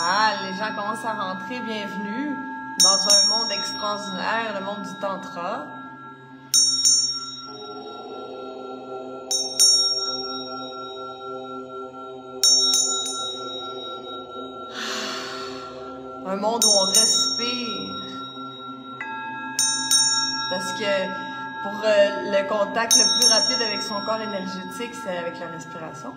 Ah, les gens commencent à rentrer, bienvenue dans un monde extraordinaire, le monde du tantra. Un monde où on respire. Parce que pour le contact le plus rapide avec son corps énergétique, c'est avec la respiration.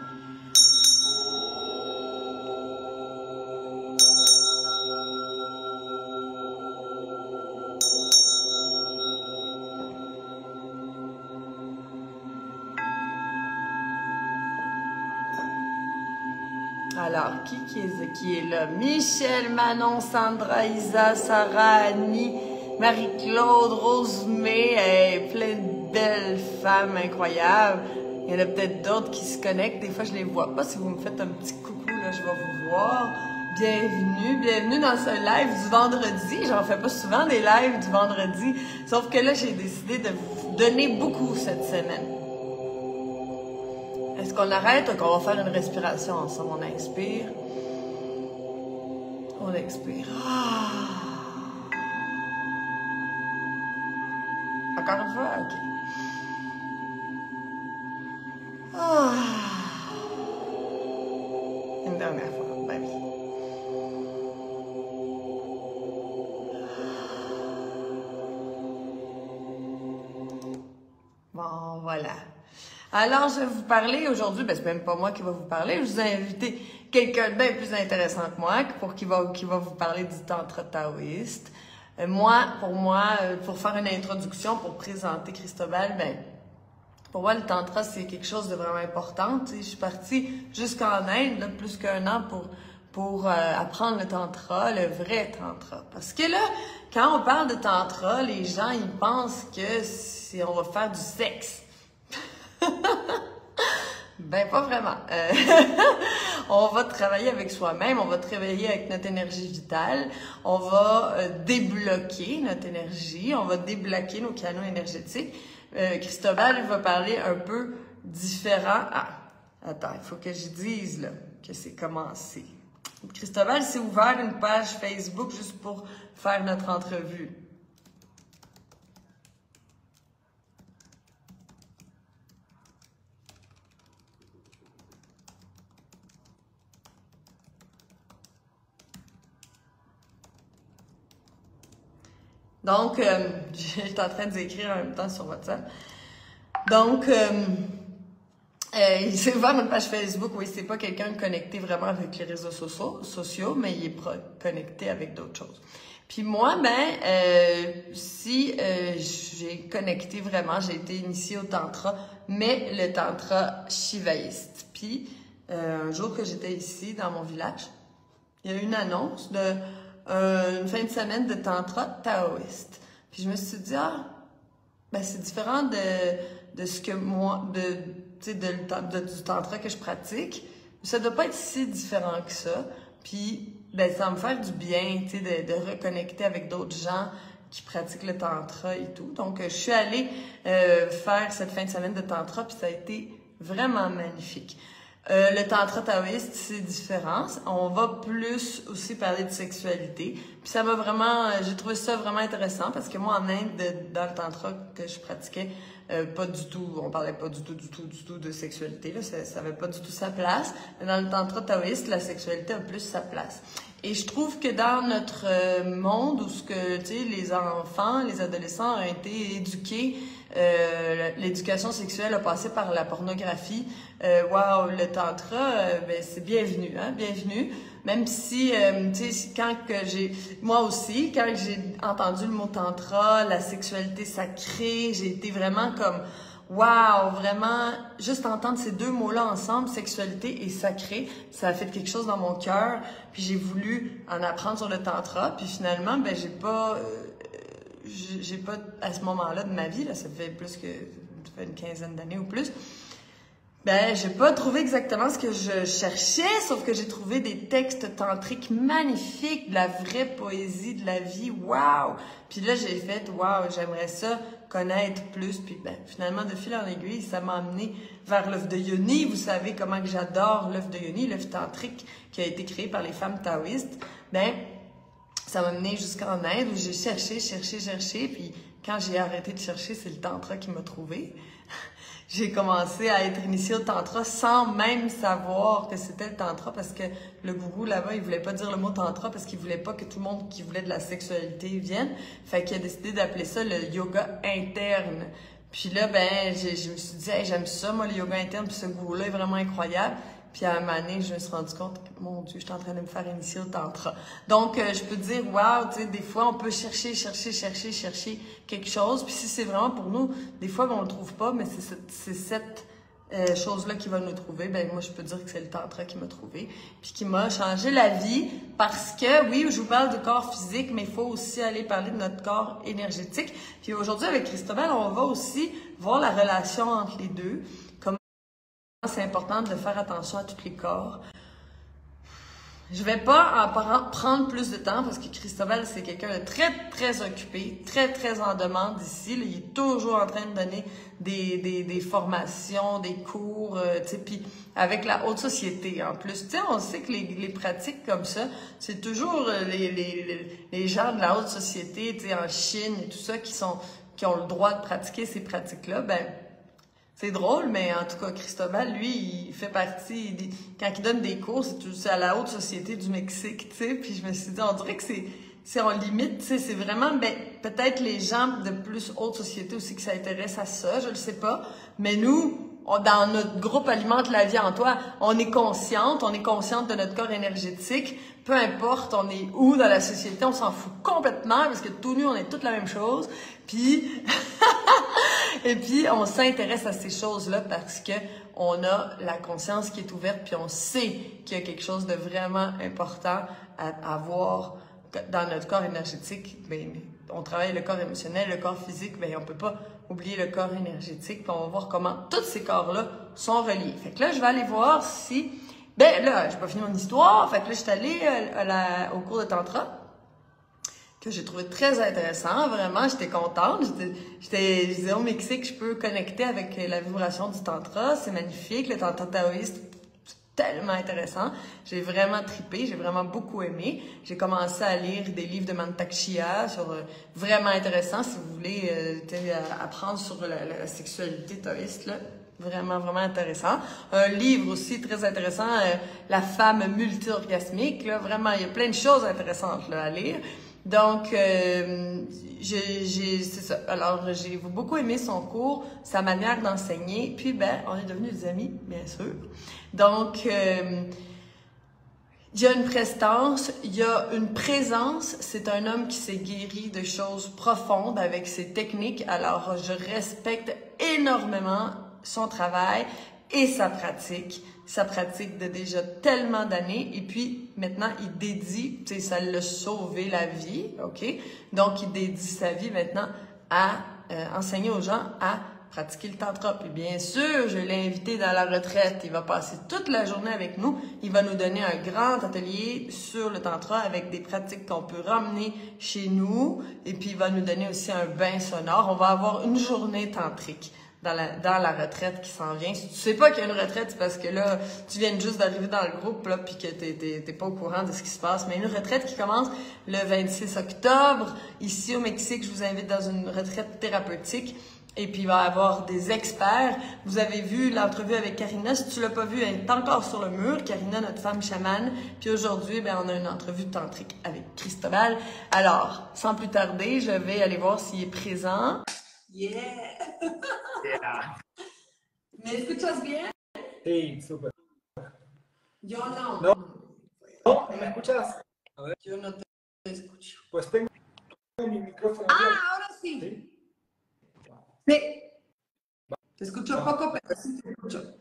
Alors, qui est là? Michel, Manon, Sandra, Isa, Sarah, Annie, Marie-Claude, Rosemée, plein de belles femmes incroyables. Il y en a peut-être d'autres qui se connectent. Des fois, je les vois pas. Si vous me faites un petit coucou, là, je vais vous voir. Bienvenue dans ce live du vendredi. J'en fais pas souvent des lives du vendredi. Sauf que là, j'ai décidé de vous donner beaucoup cette semaine. Est-ce qu'on arrête ou qu'on va faire une respiration ensemble? On inspire. On expire. Encore une fois? OK. Une dernière fois. Ben oui. Bon, voilà. Alors, je vais vous parler aujourd'hui, ben c'est même pas moi qui va vous parler, je vous ai invité quelqu'un de bien plus intéressant que moi pour qui va vous parler du tantra taoïste. Pour faire une introduction, pour présenter Cristobal, ben pour moi, le tantra, c'est quelque chose de vraiment important. Tu sais, je suis partie jusqu'en Inde, là, plus qu'1 an pour apprendre le tantra, le vrai tantra. Parce que là, quand on parle de tantra, les gens, ils pensent que on va faire du sexe. Ben, pas vraiment. On va travailler avec soi-même, on va travailler avec notre énergie vitale, on va débloquer notre énergie, on va débloquer nos canaux énergétiques. Cristobal va parler un peu différent. Ah, attends, il faut que je dise là, que c'est commencé. Cristobal s'est ouvert une page Facebook juste pour faire notre entrevue. Donc, j'étais en train d'écrire en même temps sur WhatsApp. Donc, il s'est ouvert une page Facebook où il n'est pas quelqu'un connecté vraiment avec les réseaux sociaux, mais il est connecté avec d'autres choses. Puis moi, j'ai connecté vraiment, j'ai été initiée au tantra, mais le tantra shivaïste. Puis, un jour que j'étais ici, dans mon village, il y a eu une annonce de une fin de semaine de tantra taoïste. Puis je me suis dit, c'est différent de ce que moi, du tantra que je pratique. Ça doit pas être si différent que ça. Puis, ça va me faire du bien, de reconnecter avec d'autres gens qui pratiquent le tantra et tout. Donc, je suis allée faire cette fin de semaine de tantra, puis ça a été vraiment magnifique. Le tantra taoïste, c'est différent. On va plus aussi parler de sexualité. Puis ça m'a vraiment, j'ai trouvé ça vraiment intéressant parce que moi, en Inde, dans le tantra que je pratiquais, pas du tout, on parlait pas du tout de sexualité, là, ça avait pas du tout sa place. Mais dans le tantra taoïste, la sexualité a plus sa place. Et je trouve que dans notre monde où les enfants, les adolescents ont été éduqués, l'éducation sexuelle a passé par la pornographie. Le tantra, c'est bienvenu, hein, bienvenue. Même si, quand j'ai entendu le mot tantra, la sexualité sacrée, j'ai été vraiment comme, wow, vraiment, juste entendre ces deux mots-là ensemble, sexualité et sacré, ça a fait quelque chose dans mon cœur. Puis j'ai voulu en apprendre sur le tantra. Puis finalement, j'ai pas, à ce moment-là de ma vie, là, ça fait une quinzaine d'années ou plus, j'ai pas trouvé exactement ce que je cherchais, sauf que j'ai trouvé des textes tantriques magnifiques, de la vraie poésie de la vie, wow! Puis là, j'ai fait, wow, j'aimerais ça connaître plus. Puis ben, finalement, de fil en aiguille, ça m'a amené vers l'œuf de Yoni. Vous savez comment que j'adore l'œuf de Yoni, l'œuf tantrique qui a été créé par les femmes taoïstes. Ben, ça m'a mené jusqu'en Inde où j'ai cherché, puis quand j'ai arrêté de chercher, c'est le tantra qui m'a trouvé. J'ai commencé à être initiée au tantra sans même savoir que c'était le tantra parce que le gourou là-bas, il voulait pas dire le mot tantra parce qu'il voulait pas que tout le monde qui voulait de la sexualité vienne. Fait qu'il a décidé d'appeler ça le yoga interne. Puis là, ben, je me suis dit, hey, j'aime ça, moi, le yoga interne, puis ce gourou-là est vraiment incroyable. Puis à un moment donné, je me suis rendu compte que, mon Dieu, je suis en train de me faire initier au tantra. Donc, je peux dire, wow, tu sais, des fois, on peut chercher quelque chose. Puis si c'est vraiment pour nous, des fois, on le trouve pas, mais c'est cette chose-là qui va nous trouver. Ben moi, je peux dire que c'est le tantra qui m'a trouvé, puis qui m'a changé la vie. Parce que, oui, je vous parle du corps physique, mais il faut aussi aller parler de notre corps énergétique. Puis aujourd'hui, avec Christobal, on va aussi voir la relation entre les deux. C'est important de faire attention à tous les corps. Je vais pas en prendre plus de temps parce que Christobal, c'est quelqu'un de très occupé, très en demande ici. Là, il est toujours en train de donner des formations, des cours, tu sais, puis avec la haute société en plus. Tu sais, on sait que les pratiques comme ça, c'est toujours les gens de la haute société, tu sais, en Chine et tout ça, qui ont le droit de pratiquer ces pratiques-là. Ben, c'est drôle, mais en tout cas, Christobal, lui, il fait partie, quand il donne des cours, c'est à la haute société du Mexique, tu sais, puis je me suis dit, on dirait que c'est en limite, tu sais, c'est vraiment, ben, peut-être les gens de plus haute société aussi que ça intéresse à ça, je le sais pas, mais nous, dans notre groupe Alimente la vie en toi, on est consciente de notre corps énergétique, peu importe on est où dans la société, on s'en fout complètement, parce que tout nous, on est toutes la même chose, puis... Et puis, on s'intéresse à ces choses-là parce que on a la conscience qui est ouverte, puis on sait qu'il y a quelque chose de vraiment important à avoir dans notre corps énergétique. Bien, on travaille le corps émotionnel, le corps physique, bien, on peut pas oublier le corps énergétique, puis on va voir comment tous ces corps-là sont reliés. Fait que là, je vais aller voir si... Ben là, j'ai pas fini mon histoire, fait que là, je suis allée au cours de Tantra, que j'ai trouvé très intéressant, vraiment, j'étais contente, je disais au Mexique, je peux connecter avec la vibration du tantra, c'est magnifique, le tantra taoïste, c'est tellement intéressant, j'ai vraiment trippé, j'ai vraiment beaucoup aimé, j'ai commencé à lire des livres de Mantak Chia, vraiment intéressant, si vous voulez apprendre sur la sexualité taoïste, là. Vraiment intéressant. Un livre aussi très intéressant, La femme multi-orgasmique, là, vraiment, il y a plein de choses intéressantes là, à lire. Donc, c'est ça. Alors, j'ai beaucoup aimé son cours, sa manière d'enseigner. Puis, ben, on est devenus des amis, bien sûr. Donc, il y a une prestance, il y a une présence. C'est un homme qui s'est guéri de choses profondes avec ses techniques. Alors, je respecte énormément son travail et sa pratique de déjà tellement d'années, et puis maintenant il dédie, tu sais, ça l'a sauvé la vie, ok? Donc il dédie sa vie maintenant à enseigner aux gens à pratiquer le tantra. Puis bien sûr, je l'ai invité dans la retraite, il va passer toute la journée avec nous, il va nous donner un grand atelier sur le tantra avec des pratiques qu'on peut ramener chez nous, et puis il va nous donner aussi un bain sonore. On va avoir une journée tantrique dans la retraite qui s'en vient. Si tu sais pas qu'il y a une retraite, c'est parce que là, tu viens juste d'arriver dans le groupe, là, puis que t'es pas au courant de ce qui se passe. Mais une retraite qui commence le 26 octobre. Ici, au Mexique, je vous invite dans une retraite thérapeutique. Et puis, il va y avoir des experts. Vous avez vu l'entrevue avec Karina. Si tu l'as pas vue, elle est encore sur le mur. Karina, notre femme chamane. Puis aujourd'hui, ben, on a une entrevue tantrique avec Christobal. Alors, sans plus tarder, je vais aller voir s'il est présent. Yeah! Yeah. ¿Me escuchas bien? Sí, súper. Yo no. ¿No me escuchas? A ver. Yo no te escucho. Pues tengo mi micrófono. Ahora sí. ¿Sí? Sí. Te escucho poco, pero sí te escucho.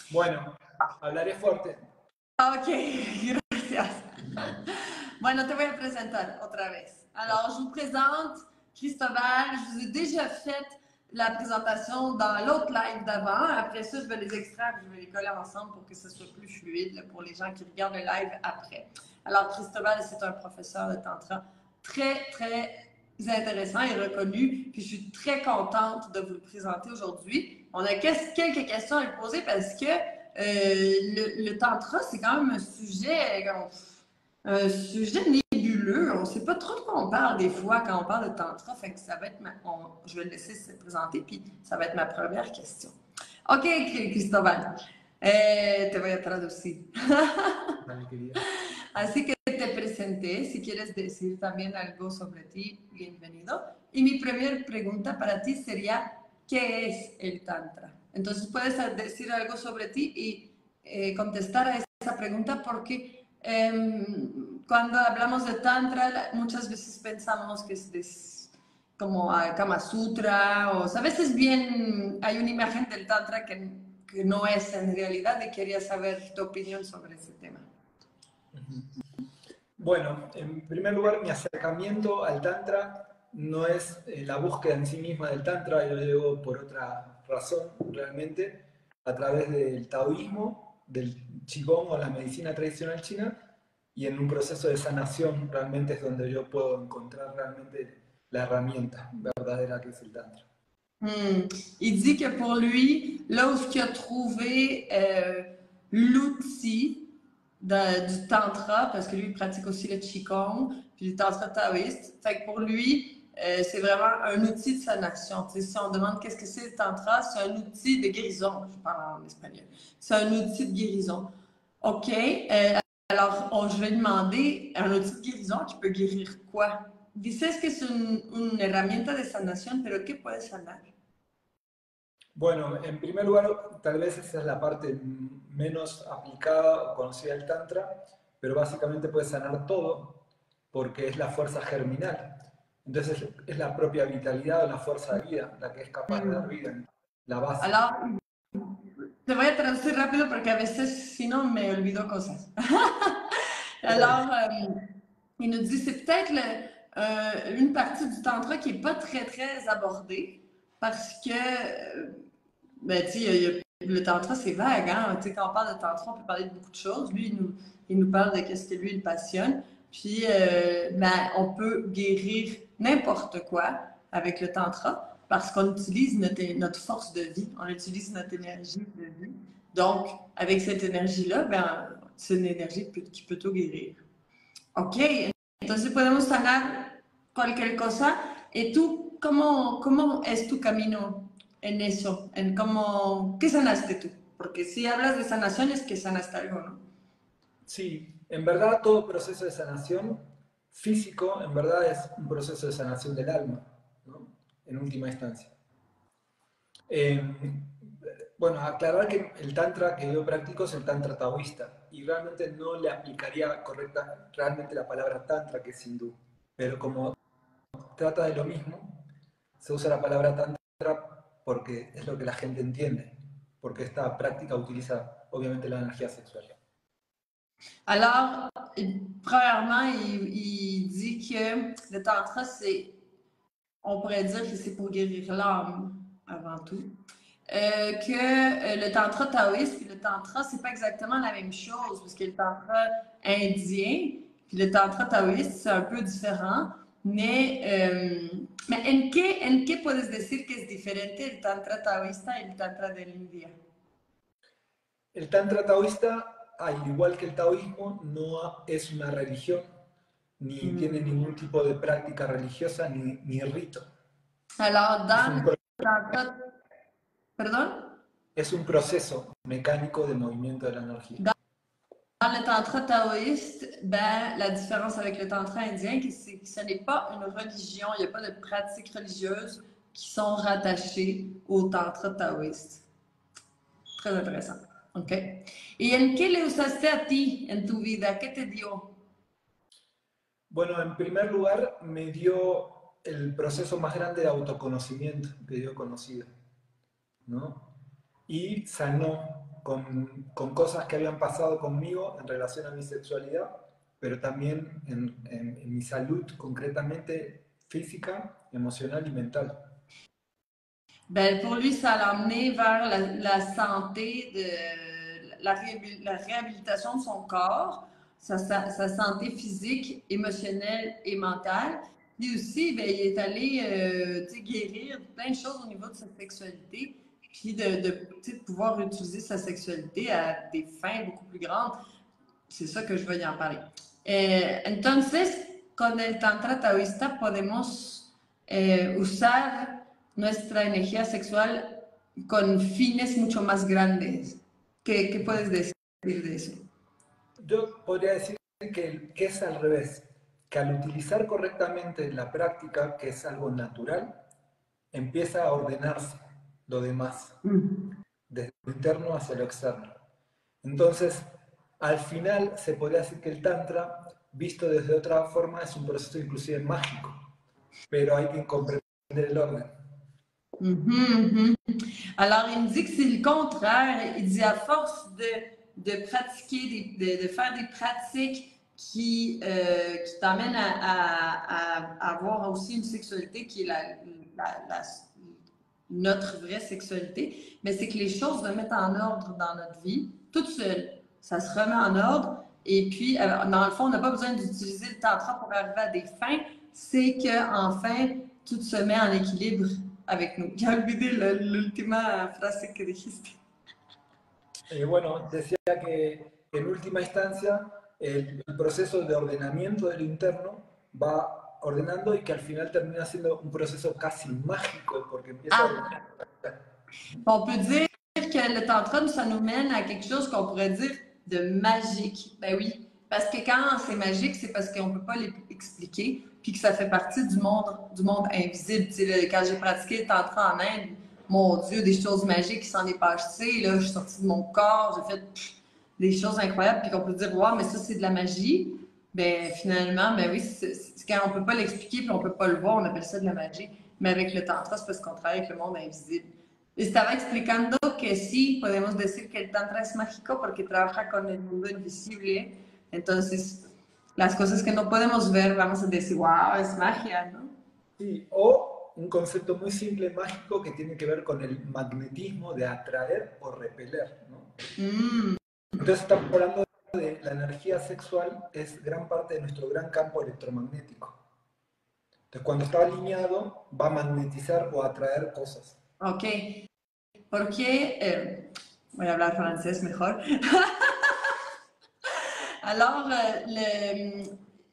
Bueno, hablaré fuerte. Ok, gracias. Bueno, te voy a presentar otra vez. Alors, je vous présente Christobal. Je vous ai déjà fait la présentation dans l'autre live d'avant. Après ça, je vais les extraire et je vais les coller ensemble pour que ce soit plus fluide là, pour les gens qui regardent le live après. Alors, Christobal, c'est un professeur de tantra très intéressant et reconnu. Puis je suis très contente de vous le présenter aujourd'hui. On a quelques questions à lui poser parce que le tantra, c'est quand même un sujet nébuleux. On ne sait pas trop de quoi on parle des fois quand on parle de tantra. Fait que ça va être je vais le laisser se présenter, puis ça va être ma première question. Ok, Cristóbal. Te voy a traducir. Dale, querida. Así que te presenté, si quieres decir también algo sobre ti, bienvenido. Y mi primera pregunta para ti sería, ¿qué es el Tantra? Entonces puedes decir algo sobre ti y contestar a esa pregunta porque cuando hablamos de Tantra muchas veces pensamos que es como a Kama Sutra o a veces bien hay una imagen del Tantra que no es en realidad y quería saber tu opinión sobre ese tema. Bueno, en primer lugar, mi acercamiento al Tantra no es la búsqueda en sí misma del Tantra, yo lo llevo por otra razón realmente, a través del taoísmo, del Qigong o la medicina tradicional china, y en un proceso de sanación realmente es donde yo puedo encontrar realmente la herramienta verdadera que es el Tantra. Il dit que pour lui, là où il a trouvé l'outil du tantra, parce que lui, il pratique aussi le qigong, puis le tantra taoïste. Fait que pour lui, c'est vraiment un outil de sanation. Tu sais, si on demande qu'est-ce que c'est le tantra, c'est un outil de guérison. Je parle en espagnol. C'est un outil de guérison. OK. Alors, je vais demander un outil de guérison qui peut guérir quoi? Dices que es una herramienta de sanación, pero ¿qué puede sanar? Bueno, en primer lugar, tal vez esa es la parte menos aplicada o conocida del Tantra, pero básicamente puede sanar todo porque es la fuerza germinal. Entonces es la propia vitalidad o la fuerza de vida la que es capaz de dar vida, la base. Alors, te voy a traducir rápido porque a veces, si no, me olvido cosas. Alors, il nous dit c'est peut-être une partie du tantra qui n'est pas très, très abordée parce que, ben, tu sais, le tantra, c'est vague, hein? Tu sais, quand on parle de tantra, on peut parler de beaucoup de choses. Lui, il nous parle de qu'est-ce que lui, il passionne. Puis, ben, on peut guérir n'importe quoi avec le tantra parce qu'on utilise notre force de vie, on utilise notre énergie de vie. Donc, avec cette énergie-là, ben, c'est une énergie qui peut tout guérir. Ok, entonces podemos sanar cualquier cosa. ¿Y tú cómo es tu camino en eso? ¿Qué sanaste tú? Porque si hablas de sanación es que sanaste algo, ¿no? Sí, en verdad todo proceso de sanación físico, en verdad es un proceso de sanación del alma, ¿no? En última instancia. Bueno, aclarar que el tantra que yo practico es el tantra taoísta y realmente no le aplicaría realmente la palabra tantra, que es hindú, pero como trata de lo mismo, se usa la palabra tantra porque es lo que la gente entiende, porque esta práctica utiliza obviamente la energía sexual. Alors, premièrement, il dit que le tantra, on pourrait dire que c'est pour guérir l'âme avant tout. Que le tantra taoïste et le tantra, c'est pas exactement la même chose, parce que le tantra indien puis le tantra taoïste, c'est un peu différent. Mais ¿en qué puedes decir que es diferente el tantra taoísta y el tantra de la India? El tantra taoísta, al igual que el taoísmo, no es una religión, ni tiene ningún tipo de práctica religiosa, ni rito. Alors, dans le tantra... Pardon? Es un proceso mecánico de movimiento de la energía. Dans le tantra taoïste, ben, la différence avec le tantra indien, c'est que ce n'est pas une religion, il n'y a pas de pratiques religieuses qui sont rattachées au tantra taoïste. Très intéressant. Ok. ¿Y en qué le usaste a ti en tu vida? ¿Qué te dio? Bueno, en primer lugar, me dio el proceso más grande de autoconocimiento que yo he conocido, ¿no? Y sanó con cosas que habían pasado conmigo en relación a mi sexualidad, pero también en mi salud concretamente física, emocional y mental. Ben, pour lui, ça l'a amené vers la santé, la réhabilitation de son corps, sa santé physique, émotionnelle et mentale. Puis aussi, ben, il est allé tu sais, guérir plein de choses au niveau de sa sexualité, puis tu sais, de pouvoir utiliser sa sexualité à des fins beaucoup plus grandes. C'est ça que je veux y en parler. Entonces, con el Tantra taoísta podemos usar nuestra energía sexual con fines mucho más grandes. ¿Qué puedes decir de eso? Yo podría decir que es al revés, que al utilizar correctamente la práctica, que es algo natural, empieza a ordenarse lo demás, desde lo interno hacia lo externo. Entonces, al final se podría decir que el Tantra, visto desde otra forma, es un proceso inclusive mágico, pero hay que comprender el orden. Alors, il me dit que c'est le contraire. Il dit à force de pratiquer, de faire des pratiques qui t'amènent à avoir aussi une sexualité qui est notre vraie sexualité, mais c'est que les choses se mettent en ordre dans notre vie, toute seule. Ça se remet en ordre. Et puis, dans le fond, on n'a pas besoin d'utiliser le tantra pour arriver à des fins. C'est qu'enfin, tout se met en équilibre avec nous. Ya olvidé l'última frase que dijiste. Bueno, decía que en última instancia el proceso de ordenamiento del interno va ordenando y que al final termina siendo un proceso casi mágico porque empieza a ordenar. On peut dire que le tantra, ça nous mène à quelque chose qu'on pourrait dire de magique. Ben oui, parce que quand c'est magique, c'est parce qu'on ne peut pas l'expliquer, puis que ça fait partie du monde invisible. Tu sais, quand j'ai pratiqué le tantra en Inde, mon Dieu, des choses magiques qui s'en est passé. Là, je suis sortie de mon corps, j'ai fait des choses incroyables, puis qu'on peut dire, wow, mais ça, c'est de la magie. Ben finalement, ben oui, c'est quand on ne peut pas l'expliquer, puis on ne peut pas le voir, on appelle ça de la magie. Mais avec le tantra, c'est parce qu'on travaille avec le monde invisible. Estaba explicando que sí, podemos decir que el Tantra es mágico porque trabaja con el mundo invisible. Entonces, las cosas que no podemos ver, vamos a decir, wow, es magia, ¿no? Sí, o un concepto muy simple, mágico, que tiene que ver con el magnetismo de atraer o repeler, ¿no? Entonces estamos hablando de la energía sexual, es gran parte de nuestro gran campo electromagnético. Entonces, cuando está alineado, va a magnetizar o atraer cosas. Ok, porque voy a hablar francés mejor. Alors,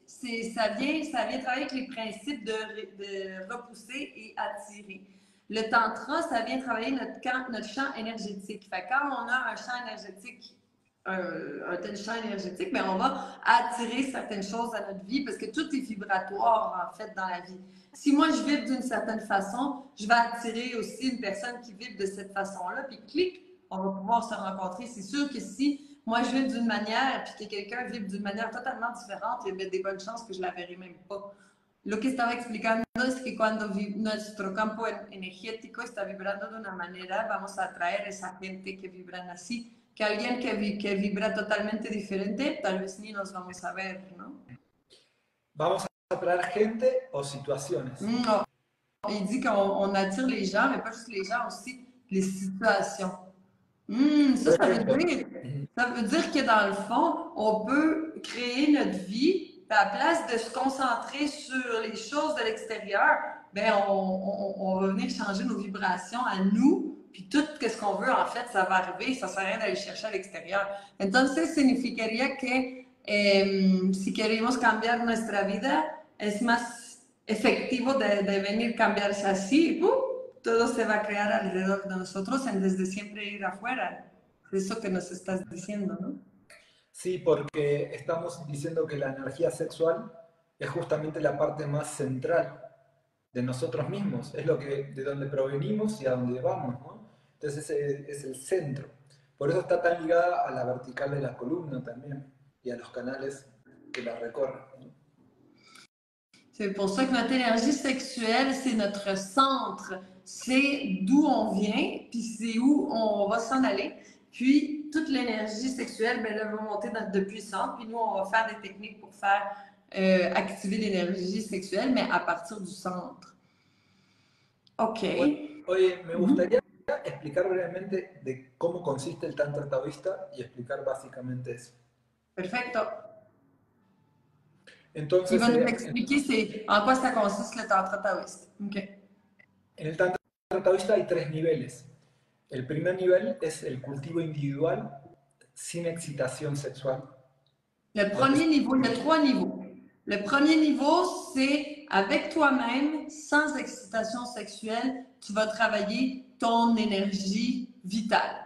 ça vient travailler avec les principes de repousser et attirer. Le tantra, ça vient travailler notre champ énergétique. Fait quand on a un champ énergétique, un tel champ énergétique, bien, on va attirer certaines choses à notre vie parce que tout est vibratoire, en fait, dans la vie. Si moi, je vibre d'une certaine façon, je vais attirer aussi une personne qui vibre de cette façon-là, puis clic, on va pouvoir se rencontrer. C'est sûr que si moi, je vibre d'une manière, puis que quelqu'un vibre d'une manière totalement différente, il y a des bonnes chances que je la verrai même pas. Lo que estaba explicando es que cuando nuestro campo energético está vibrando de una manera, vamos a atraer esa gente que vibran así. Que alguien que vibra totalmente diferente, tal vez ni nos vamos a ver, ¿no? Vamos a atraer gente o situaciones. Il dit qu'on attire les gens, mais pas juste les gens, aussi les situations. Ça veut dire que dans le fond, on peut créer notre vie, puis à la place de se concentrer sur les choses de l'extérieur, ben on va venir changer nos vibrations à nous, puis tout ce qu'on veut, en fait, ça va arriver, ça ne sert à rien d'aller chercher à l'extérieur. Entonces, significaría que si queremos cambiar nuestra vida, es más efectivo de venir cambiarse así, todo se va a crear alrededor de nosotros en vez de siempre ir afuera. Es eso que nos estás diciendo, ¿no? Sí, porque estamos diciendo que la energía sexual es justamente la parte más central de nosotros mismos, es de donde provenimos y a donde vamos, ¿no? Entonces es el centro. Por eso está tan ligada a la vertical de la columna también y a los canales que la recorren, ¿no? C'est pour ça que notre énergie sexuelle, c'est notre centre. C'est d'où on vient, puis c'est où on va s'en aller. Puis, toute l'énergie sexuelle, ben, elle va monter de puissance. Puis nous, on va faire des techniques pour faire activer l'énergie sexuelle, mais à partir du centre. OK. Bueno, oye, me gustaría explicar brevemente de cómo consiste el Tantra taoísta y explicar básicamente eso. Perfecto. Il Entonces, va nous expliquer en quoi ça consiste le tantra taoïste. OK. en el Tantra taoísta hay tres niveles. El primer nivel es el cultivo individual sin excitación sexual. Le premier niveau, il y a 3 niveaux. Le premier niveau, c'est avec toi-même, sans excitation sexuelle, tu vas travailler ton énergie vitale.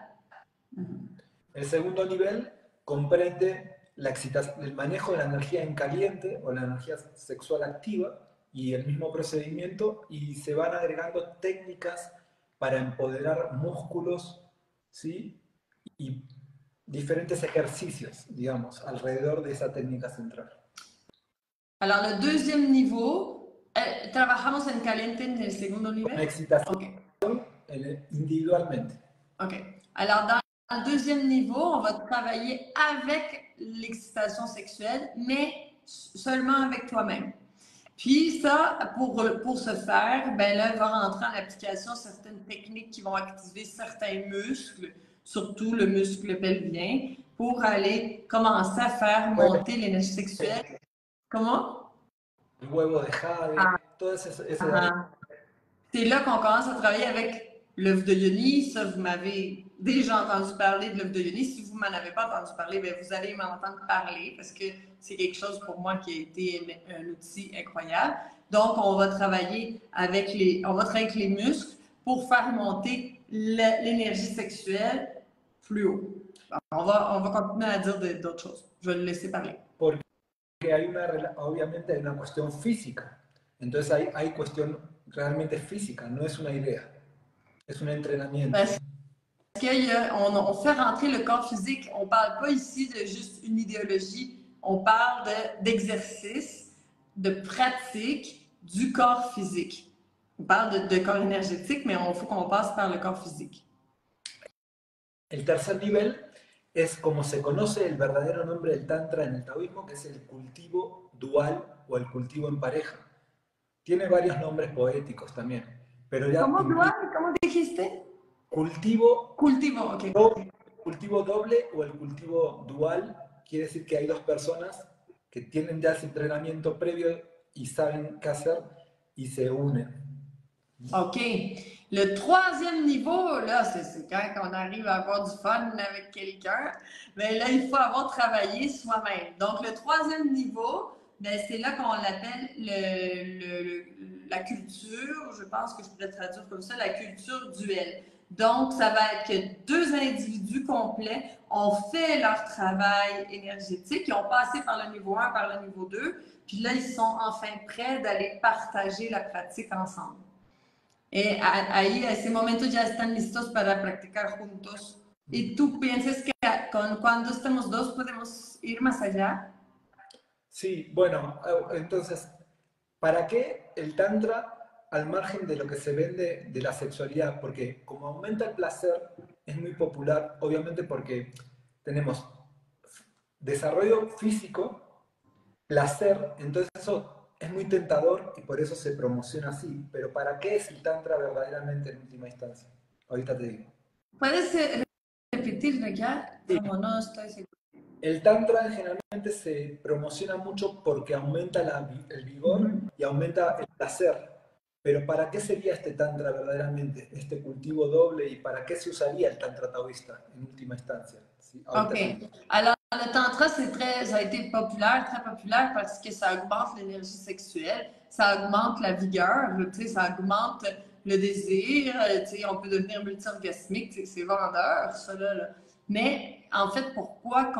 El segundo nivel comprende el manejo de la energía en caliente o la energía sexual activa y el mismo procedimiento, y se van agregando técnicas para empoderar músculos, ¿sí? Y diferentes ejercicios, digamos, alrededor de esa técnica central. Alors, le deuxième niveau, trabajamos en caliente en el segundo nivel? Con excitación Okay. Individualmente. OK. Alors, dans le deuxième niveau, on va travailler avec l'excitation sexuelle, mais seulement avec toi-même. Puis ça, pour ce faire, ben là, il va rentrer en application certaines techniques qui vont activer certains muscles, surtout le muscle pelvien, pour aller commencer à faire monter l'énergie sexuelle. Comment? El huevo de jade, todo ese C'est là qu'on commence à travailler avec l'œuf de Yoni. Ça, vous m'avez déjà entendu parler de l'œuf de Yoni. Si vous ne m'en avez pas entendu parler, bien, vous allez m'entendre parler parce que c'est quelque chose pour moi qui a été un outil incroyable. Donc, on va travailler avec les muscles pour faire monter l'énergie sexuelle plus haut. On va continuer à dire d'autres choses. Je vais le laisser parler. Porque obviamente hay una cuestión física. Entonces hay cuestión realmente física, no es una idea, es un entrenamiento. Parce qu'on fait rentrer le corps physique. On ne parle pas ici de juste une idéologie, on parle d'exercice, de pratique du corps physique. On parle de corps énergétique, mais il faut qu'on passe par le corps physique. El tercer nivel es como se conoce el verdadero nombre del Tantra en el taoísmo, que es el cultivo dual o el cultivo en pareja. Tiene varios nombres poéticos también. Pero ya ¿Cómo dual? ¿Cómo dijiste? Cultivo ok. Cultivo doble o el cultivo dual quiere decir que hay dos personas que tienen ya ese entrenamiento previo y saben qué hacer y se unen. OK. Le troisième niveau, là, c'est quand on arrive à avoir du fun avec quelqu'un, mais là, il faut avoir travaillé soi-même. Donc, le troisième niveau, ben, c'est là qu'on l'appelle la culture, je pense que je pourrais traduire comme ça, la culture duel. Donc, ça va être que deux individus complets ont fait leur travail énergétique, ils ont passé par le niveau 1, par le niveau 2, puis là, ils sont enfin prêts d'aller partager la pratique ensemble. Ahí, a ese momento ya están listos para practicar juntos. ¿Y tú piensas que cuando estemos dos podemos ir más allá? Sí, bueno, entonces, ¿para qué el Tantra al margen de lo que se vende de la sexualidad? Porque como aumenta el placer, es muy popular, obviamente porque tenemos desarrollo físico, placer, entonces eso es muy tentador y por eso se promociona así. Pero ¿para qué es el Tantra verdaderamente en última instancia? Ahorita te digo. ¿Puedes repetir, ya? Sí. Como no estoy seguro. El Tantra generalmente se promociona mucho porque aumenta el vigor y aumenta el placer. Pero ¿para qué sería este Tantra verdaderamente? Este cultivo doble, ¿y para qué se usaría el Tantra taoísta en última instancia? ¿Sí? OK. Alors, le tantra, ça a été très populaire parce que ça augmente l'énergie sexuelle, ça augmente la vigueur, ça augmente le désir, on peut devenir multi-orgasmique, c'est vendeur, ça là. Mais en fait, pourquoi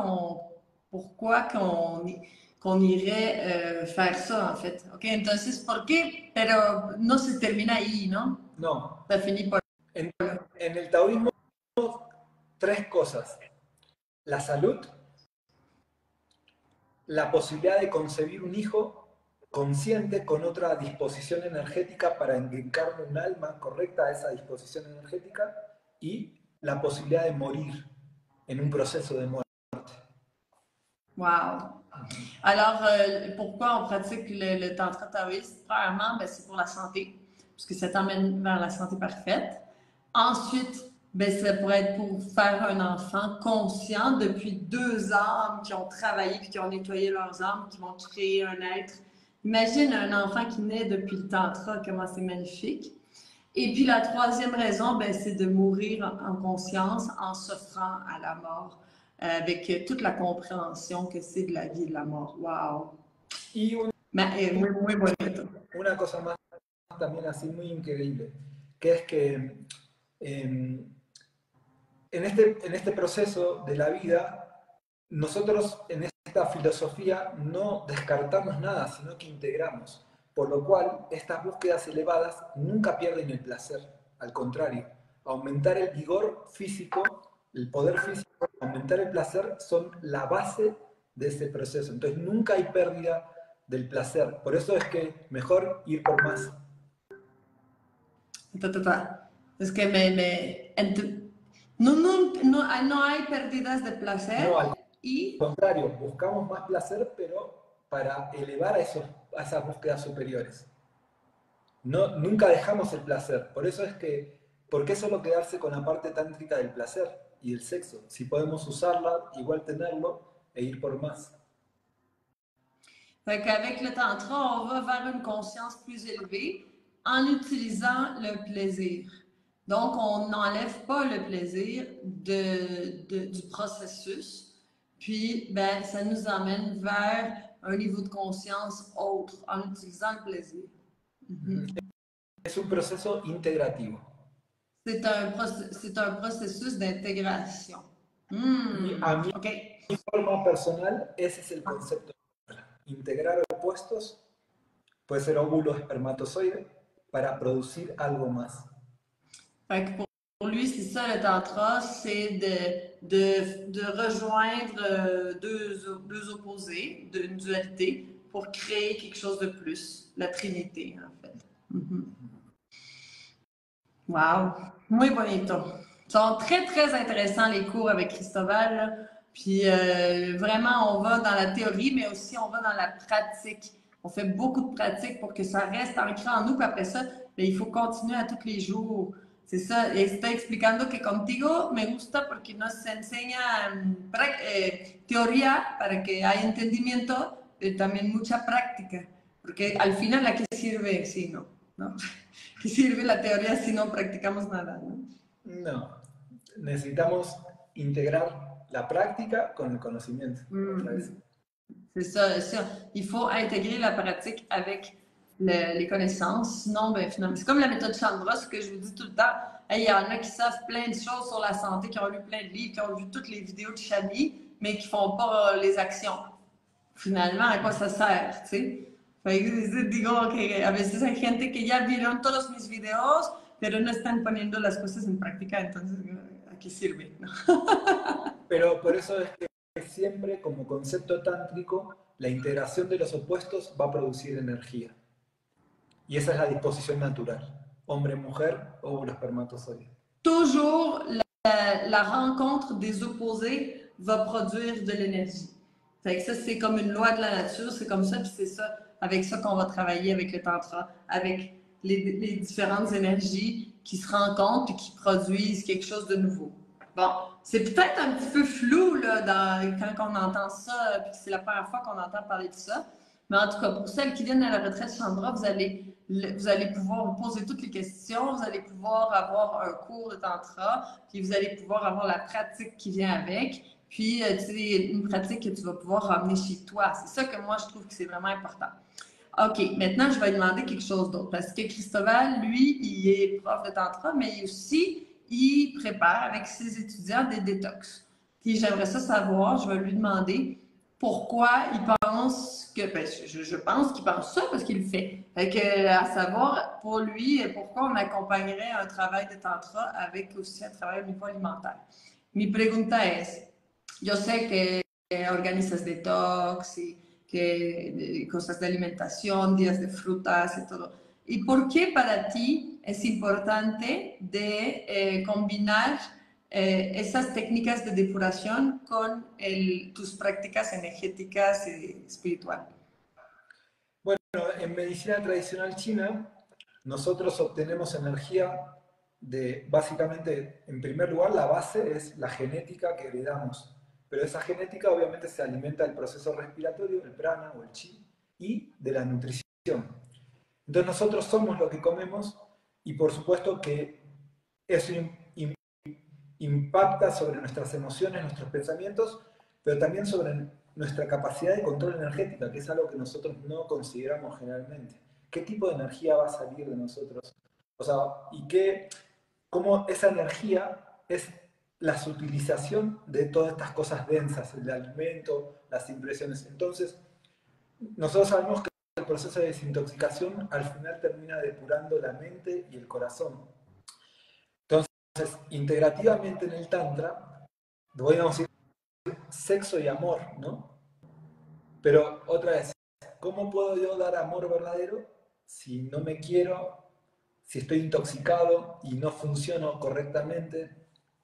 qu'on irait faire ça, en fait? OK, entonces, ¿por qué? Pero no se termina ahí, ¿no? No. Ça finit pas. En el taoísmo, tres cosas. La salud, la posibilidad de concebir un hijo consciente con otra disposición energética para encarnar un alma correcta a esa disposición energética, y la posibilidad de morir en un proceso de muerte. Wow! Alors, pourquoi on pratique le tantra taoïste? Premièrement, c'est pour la santé, parce que ça t'emmène vers la santé parfaite. Ensuite, ben, ça pourrait être pour faire un enfant conscient depuis 2 âmes qui ont travaillé puis qui ont nettoyé leurs âmes, qui vont créer un être. Imagine un enfant qui naît depuis le tantra, comment c'est magnifique. Et puis la troisième raison, ben, c'est de mourir en conscience en s'offrant à la mort, avec toute la compréhension que c'est de la vie et de la mort. Wow! Y Muy, muy bonito. una cosa más también así muy increíble, que es que en este proceso de la vida, nosotros en esta filosofía no descartamos nada, sino que integramos. Por lo cual, estas búsquedas elevadas nunca pierden el placer. Al contrario, aumentar el vigor físico, el poder físico, aumentar el placer son la base de ese proceso. Entonces, nunca hay pérdida del placer. Por eso es que mejor ir por más. Es que no hay pérdidas de placer. No, al y contrario, buscamos más placer, pero para elevar a esas búsquedas superiores. No, nunca dejamos el placer. Por eso es que, ¿por qué solo quedarse con la parte tántrica del placer y el sexo? Si podemos usarla, igual tenerlo e ir por más. Fait qu'avec le tantra, on va vers une conscience plus élevée en utilisant le plaisir. Donc, on n'enlève pas le plaisir du processus, puis ben, ça nous amène vers un niveau de conscience autre en utilisant le plaisir. Es un proceso integrativo. C'est un processus d'intégration. A mí, okay. de forma personal, ese es el concepto. Integrar opuestos, puede ser óvulo espermatozoide, para producir algo más. Fait que pour lui, c'est ça le tantra, c'est de rejoindre deux opposés, une dualité, pour créer quelque chose de plus, la trinité en fait. Wow, muy bonito. Ils sont très très intéressants les cours avec Cristobal, là. Puis vraiment on va dans la théorie, mais aussi on va dans la pratique. On fait beaucoup de pratique pour que ça reste ancré en nous, puis après ça, bien, il faut continuer à tous les jours. C'est ça, está explicando que contigo me gusta porque nos enseña teoría para que haya entendimiento, pero también mucha práctica, porque al final ¿a qué sirve si no? ¿No? ¿Qué sirve la teoría si no practicamos nada? ¿No? No, necesitamos integrar la práctica con el conocimiento. C'est ça, ça. Il faut intégrer la pratique avec les connaissances. Sinon, ben, finalement, c'est comme la méthode Chandra, ce que je vous dis tout le temps. Il y en a qui savent plein de choses sur la santé, qui ont lu plein de livres, qui ont vu toutes les vidéos de Shani, mais qui font pas les actions. Finalement, à quoi ça sert, tu sais? Digo que a veces hay gente que ya vieron todos mis videos, pero no están poniendo las cosas en práctica, entonces, ¿a qué sirve? Pero por eso es que siempre, como concepto tántrico, la integración de los opuestos va a producir energía. Y esa es la disposición natural. Hombre-mujer, óvulo-espermatozoide. Toujours, la rencontre des opposés va produire de l'énergie. Fait que ça, c'est comme une loi de la nature, c'est comme ça, puis c'est ça, avec ça qu'on va travailler avec le tantra, avec les différentes énergies qui se rencontrent et qui produisent quelque chose de nouveau. Bon, c'est peut-être un petit peu flou là, quand on entend ça, puis c'est la première fois qu'on entend parler de ça, mais en tout cas, pour celles qui viennent à la retraite Chandra, vous allez pouvoir vous poser toutes les questions, vous allez pouvoir avoir un cours de tantra, puis vous allez pouvoir avoir la pratique qui vient avec, puis tu sais, une pratique que tu vas pouvoir ramener chez toi. C'est ça que moi, je trouve que c'est vraiment important. OK, maintenant, je vais demander quelque chose d'autre, parce que Cristobal, lui, il est prof de tantra, mais aussi, il prépare avec ses étudiants des détox. Puis j'aimerais ça savoir, je vais lui demander pourquoi il pense que, ben, je pense qu'il pense ça parce qu'il le fait. Fait que, à savoir, pour lui, pourquoi on accompagnerait un travail de tantra avec aussi un travail au niveau alimentaire. Mi pregunta es, yo sé que organizas detox y que cosas de alimentación, días de frutas y todo. ¿Y por qué para ti es importante de combinar esas técnicas de depuración con tus prácticas energéticas y espirituales? Bueno, en medicina tradicional china, nosotros obtenemos energía básicamente, en primer lugar, la base es la genética que heredamos. Pero esa genética obviamente se alimenta del proceso respiratorio, el prana o el chi, y de la nutrición. Entonces nosotros somos lo que comemos y por supuesto que eso impacta sobre nuestras emociones, nuestros pensamientos, pero también sobre nuestra capacidad de control energética, que es algo que nosotros no consideramos generalmente. ¿Qué tipo de energía va a salir de nosotros? O sea, cómo esa energía es la sutilización de todas estas cosas densas, el alimento, las impresiones. Entonces, nosotros sabemos que el proceso de desintoxicación al final termina depurando la mente y el corazón. Entonces, integrativamente en el Tantra, podríamos decir sexo y amor, ¿no? Pero otra vez, ¿cómo puedo yo dar amor verdadero si no me quiero, si estoy intoxicado y no funciono correctamente?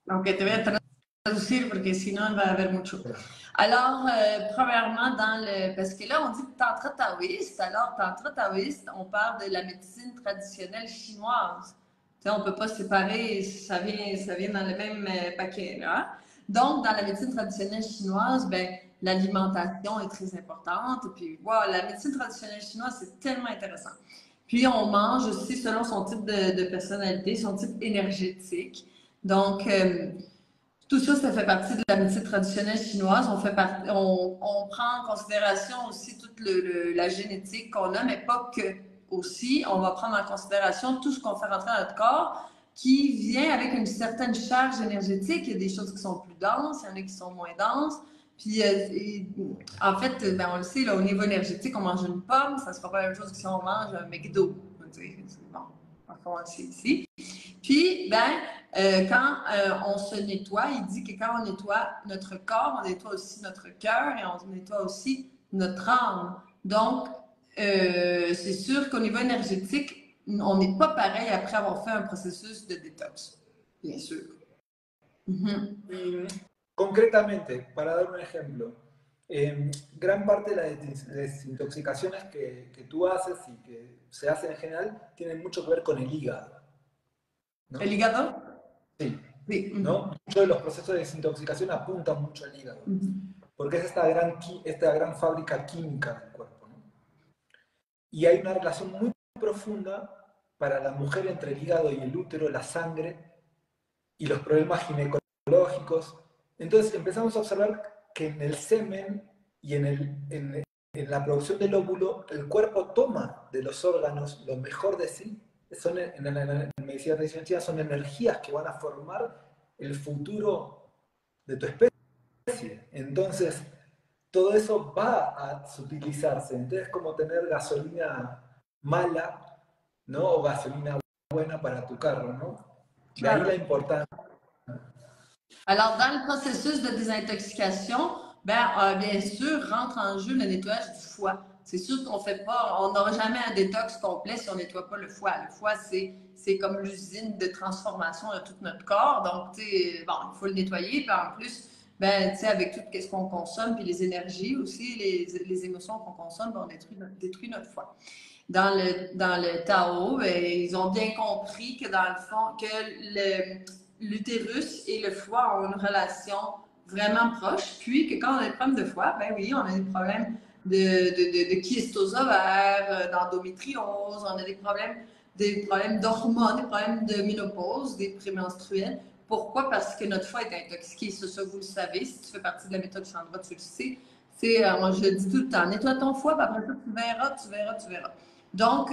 Ok, te voy a traduire parce que sinon il va y avoir mucho. Alors, premièrement, parce que là, on dit tantra taoïste. Alors, tantra taoïste, on parle de la médecine traditionnelle chinoise. Tu sais, on ne peut pas séparer, ça vient dans le même paquet, là. Donc, dans la médecine traditionnelle chinoise, ben, l'alimentation est très importante. Puis, wow, la médecine traditionnelle chinoise, c'est tellement intéressant. Puis, on mange aussi selon son type de personnalité, son type énergétique. Donc, tout ça, ça fait partie de la médecine traditionnelle chinoise. On prend en considération aussi toute la génétique qu'on a, mais pas que. Aussi, on va prendre en considération tout ce qu'on fait rentrer dans notre corps qui vient avec une certaine charge énergétique. Il y a des choses qui sont plus denses, il y en a qui sont moins denses. Puis, en fait, ben, on le sait, là, au niveau énergétique, on mange une pomme, ça ne sera pas la même chose que si on mange un McDo. Bon, on va commencer ici. Puis, quand on se nettoie, il dit que quand on nettoie notre corps, on nettoie aussi notre cœur et on nettoie aussi notre âme. Donc, c'est sûr qu'au niveau énergétique, on n'est pas pareil après avoir fait un processus de détox, bien sûr. Concretamente, para dar un ejemplo, gran parte de las desintoxicaciones que tú haces y que se hacen en general tienen mucho que ver con el hígado, ¿no? ¿El hígado? Sí. Sí. ¿No? Muchos de los procesos de desintoxicación apuntan mucho al hígado, porque es esta gran fábrica química del cuerpo, ¿no? Y hay una relación muy profunda para la mujer entre el hígado y el útero, la sangre y los problemas ginecológicos. Entonces empezamos a observar que en el semen y en la producción del óvulo, el cuerpo toma de los órganos lo mejor de sí. En la medicina tradicional son energías que van a formar el futuro de tu especie. Entonces, todo eso va a sutilizarse. Entonces, es como tener gasolina mala, ¿no? O gasolina buena para tu carro, ¿no? De ahí la importancia. Alors, dans le processus de désintoxication, bien sûr, rentre en jeu le nettoyage du foie. C'est sûr qu'on fait pas, on n'aura jamais un détox complet si on ne nettoie pas le foie. Le foie, c'est comme l'usine de transformation de tout notre corps. Donc, tu sais, bon, il faut le nettoyer. Puis en plus, ben, tu sais, avec tout ce qu'on consomme, puis les énergies aussi, les émotions qu'on consomme, ben, on détruit notre foie. Dans le Tao, ben, ils ont bien compris que dans le fond, que l'utérus et le foie ont une relation vraiment proche, puis que quand on a des problèmes de foie, ben oui, on a des problèmes de kystose ovaire, d'endométriose, on a des problèmes d'hormones, des problèmes de ménopause, des prémenstruels. Pourquoi? Parce que notre foie est intoxiqué. Ça, vous le savez. Si tu fais partie de la méthode Chandra, tu le sais. Moi, je le dis tout le temps. Nettoie ton foie, puis après ça, tu verras. Donc,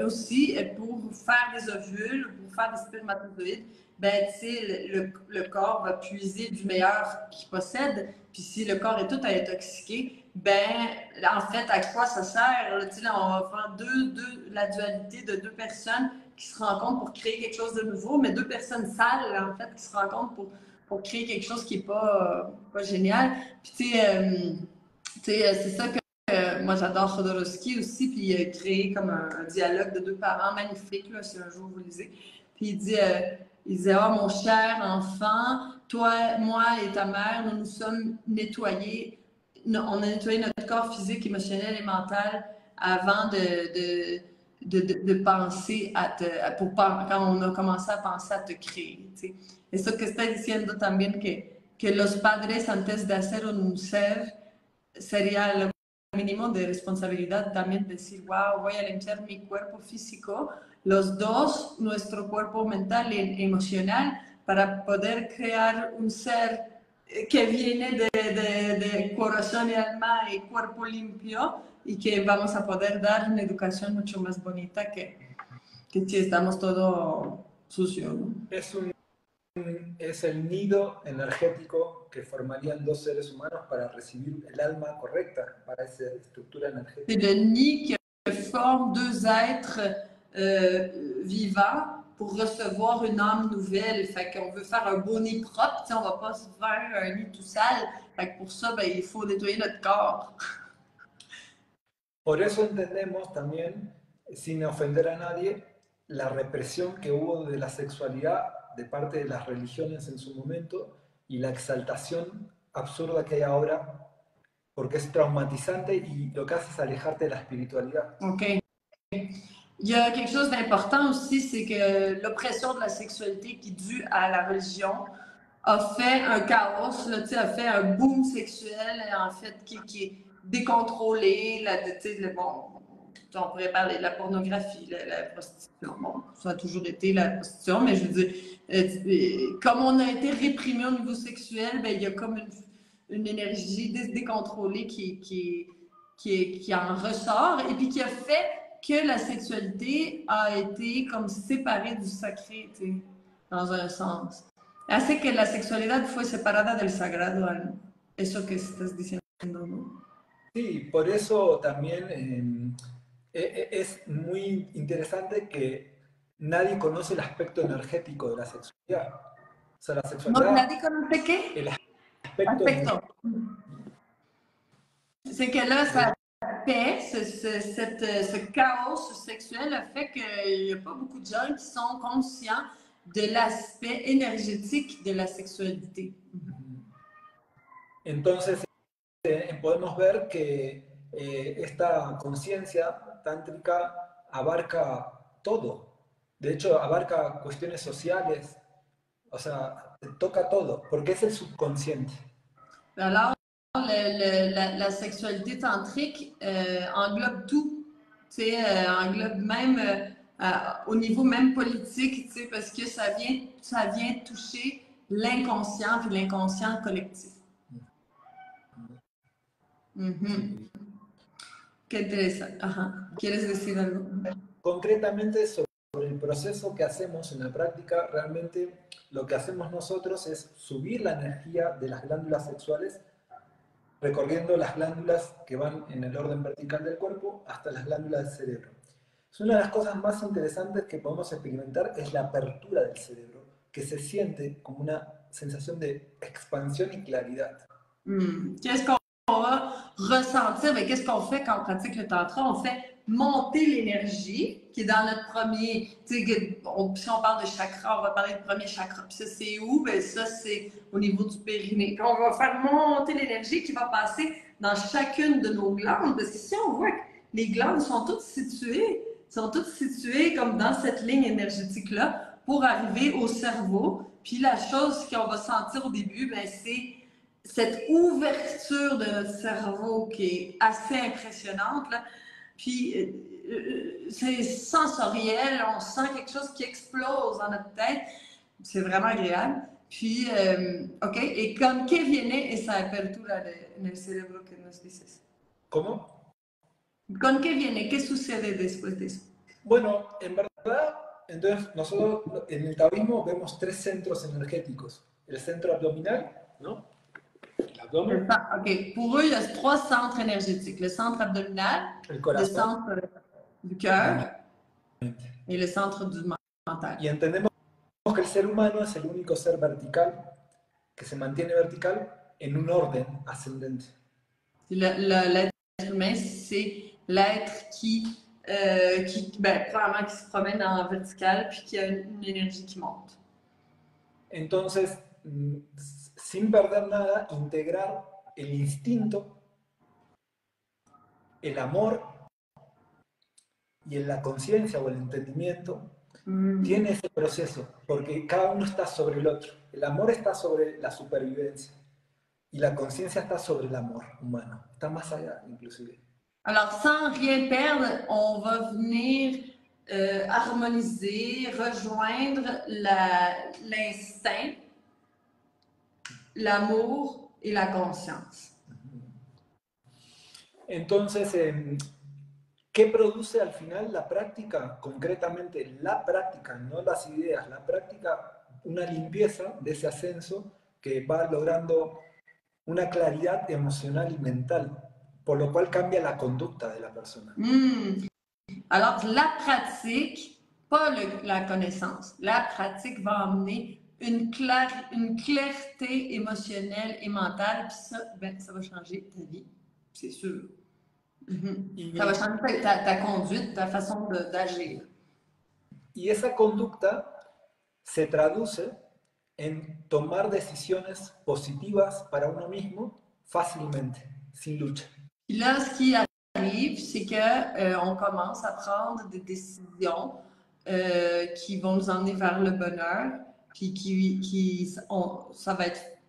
aussi, pour faire des ovules, pour faire des spermatozoïdes, ben, tu sais, le corps va puiser du meilleur qu'il possède. Puis si le corps est tout intoxiqué, ben, en fait, à quoi ça sert? Tu sais, là, on va faire la dualité de deux personnes qui se rencontrent pour créer quelque chose de nouveau, mais deux personnes sales, en fait, qui se rencontrent pour créer quelque chose qui n'est pas génial. Puis, tu sais, c'est ça que moi, j'adore Jodorowsky aussi, puis il a créé comme un dialogue de deux parents magnifique, là, si un jour vous lisez. Puis il disait, oh mon cher enfant, toi, moi et ta mère, nous nous sommes nettoyés, on a nettoyé notre corps physique, émotionnel et mental avant de penser quand on a commencé a penser à te créer. ¿Sí? Eso que está diciendo también que los padres antes de hacer un ser sería lo mínimo de responsabilidad también decir, wow, voy a limpiar mi cuerpo físico, los dos, nuestro cuerpo mental y emocional, para poder crear un ser que viene de corazón y alma y cuerpo limpio y que vamos a poder dar una educación mucho más bonita que si estamos todo sucio, ¿no? Es el nido energético que formarían dos seres humanos para recibir el alma correcta para esa estructura energética. C'est le nid que forment deux êtres vivants pour recevoir une âme nouvelle. Fait qu'on veut faire un beau nid propre, on va pas se faire un nid tout sale. Fait que pour ça, ben, il faut nettoyer notre corps. Por eso entendemos también, sin ofender a nadie, la represión que hubo de la sexualidad de parte de las religiones en su momento y la exaltación absurda que hay ahora, porque es traumatizante y lo que hace es alejarte de la espiritualidad. OK. Il y a quelque chose d'important aussi, c'est que l'oppression de la sexualité qui est due à la religion a fait un chaos, là, a fait un boom sexuel, en fait, qui est décontrôlé. Bon, on pourrait parler de la pornographie, la prostitution. Bon, ça a toujours été la prostitution, mais je veux dire, comme on a été réprimé au niveau sexuel, ben, il y a comme une énergie décontrôlée qui en ressort et puis qui a fait que la sexualité a été comme séparée du sacré, dans un sens. Hace que la sexualidad fue separada del sagrado, eso que estás diciendo, ¿no? Sí, por eso también es muy interesante que nadie conoce el aspecto energético de la sexualidad. O sea, la sexualidad... ¿Nadie conoce qué? El aspecto. C'est que là, ça fait ce chaos sexuel a fait qu'il n'y a pas beaucoup de gens qui sont conscients de l'aspect énergétique de la sexualité. Entonces, podemos ver que esta conciencia tántrica abarca todo. De hecho, abarca cuestiones sociales, o sea, toca todo, porque es el subconsciente. Alors, la sexualité tantrique englobe tout, englobe même au niveau même politique, parce que ça vient toucher l'inconscient et l'inconscient collectif. Mm-hmm. Qué interesante. Ajá. ¿Quieres decir algo? Concretamente sobre el proceso que hacemos en la práctica, realmente lo que hacemos nosotros es subir la energía de las glándulas sexuales recorriendo las glándulas que van en el orden vertical del cuerpo hasta las glándulas del cerebro. Es una de las cosas más interesantes que podemos experimentar es la apertura del cerebro, que se siente como una sensación de expansión y claridad. Qu'est-ce qu'on va ressentir? Mais qu'est-ce qu'on fait quand on pratique le tantra? On fait monter l'énergie qui est dans notre premier, si on parle de chakra, on va parler du premier chakra. Puis ça, c'est où? Ben ça, c'est au niveau du périnée. Puis on va faire monter l'énergie qui va passer dans chacune de nos glandes. Parce que si on voit que les glandes sont toutes situées comme dans cette ligne énergétique-là pour arriver au cerveau. Puis la chose qu'on va sentir au début, ben c'est cette ouverture de notre cerveau qui est assez impressionnante, là. Puis c'est sensoriel, on sent quelque chose qui explose dans notre tête. C'est vraiment agréable. Puis, ok, ¿y con qué viene esa apertura en el cerebro que nos dices? ¿Cómo? ¿Con qué viene? ¿Qué sucede después de eso? Bueno, en verdad, entonces nosotros en el taoísmo vemos tres centros energéticos. El centro abdominal, ¿no? L'abdomen. OK. Pour eux, il y a trois centres énergétiques. Le centre abdominal, le centre du cœur et le centre du mental. Y entendemos que el ser humano es el único ser vertical que se mantiene vertical en un orden ascendente. L'être humain, c'est l'être qui probablement qui se promène en vertical puis qui a une énergie qui monte. Entonces, sin perder nada, integrar el instinto, el amor y en la conciencia o el entendimiento tiene ese proceso, porque cada uno está sobre el otro. El amor está sobre la supervivencia y la conciencia está sobre el amor humano, está más allá inclusive. Alors, sans rien perdre, on va venir harmoniser, rejoindre l'instinct, l'amour et la conscience. Entonces, ¿qué produce al final la práctica? Concretamente, la práctica, no las ideas, la práctica, una limpieza de ese ascenso que va logrando una claridad emocional y mental, por lo cual cambia la conducta de la persona. Alors, la pratique, pas la connaissance, la pratique va amener une clarté émotionnelle et mentale, puis ça, ben, ça va changer ta vie, c'est sûr. Ça va changer ta conduite, ta façon d'agir. Y esa conducta se traduce en tomar decisiones positivas para uno mismo fácilmente, sin lucha. Et là, ce qui arrive, c'est qu'on commence à prendre des décisions qui vont nous emmener vers le bonheur, puis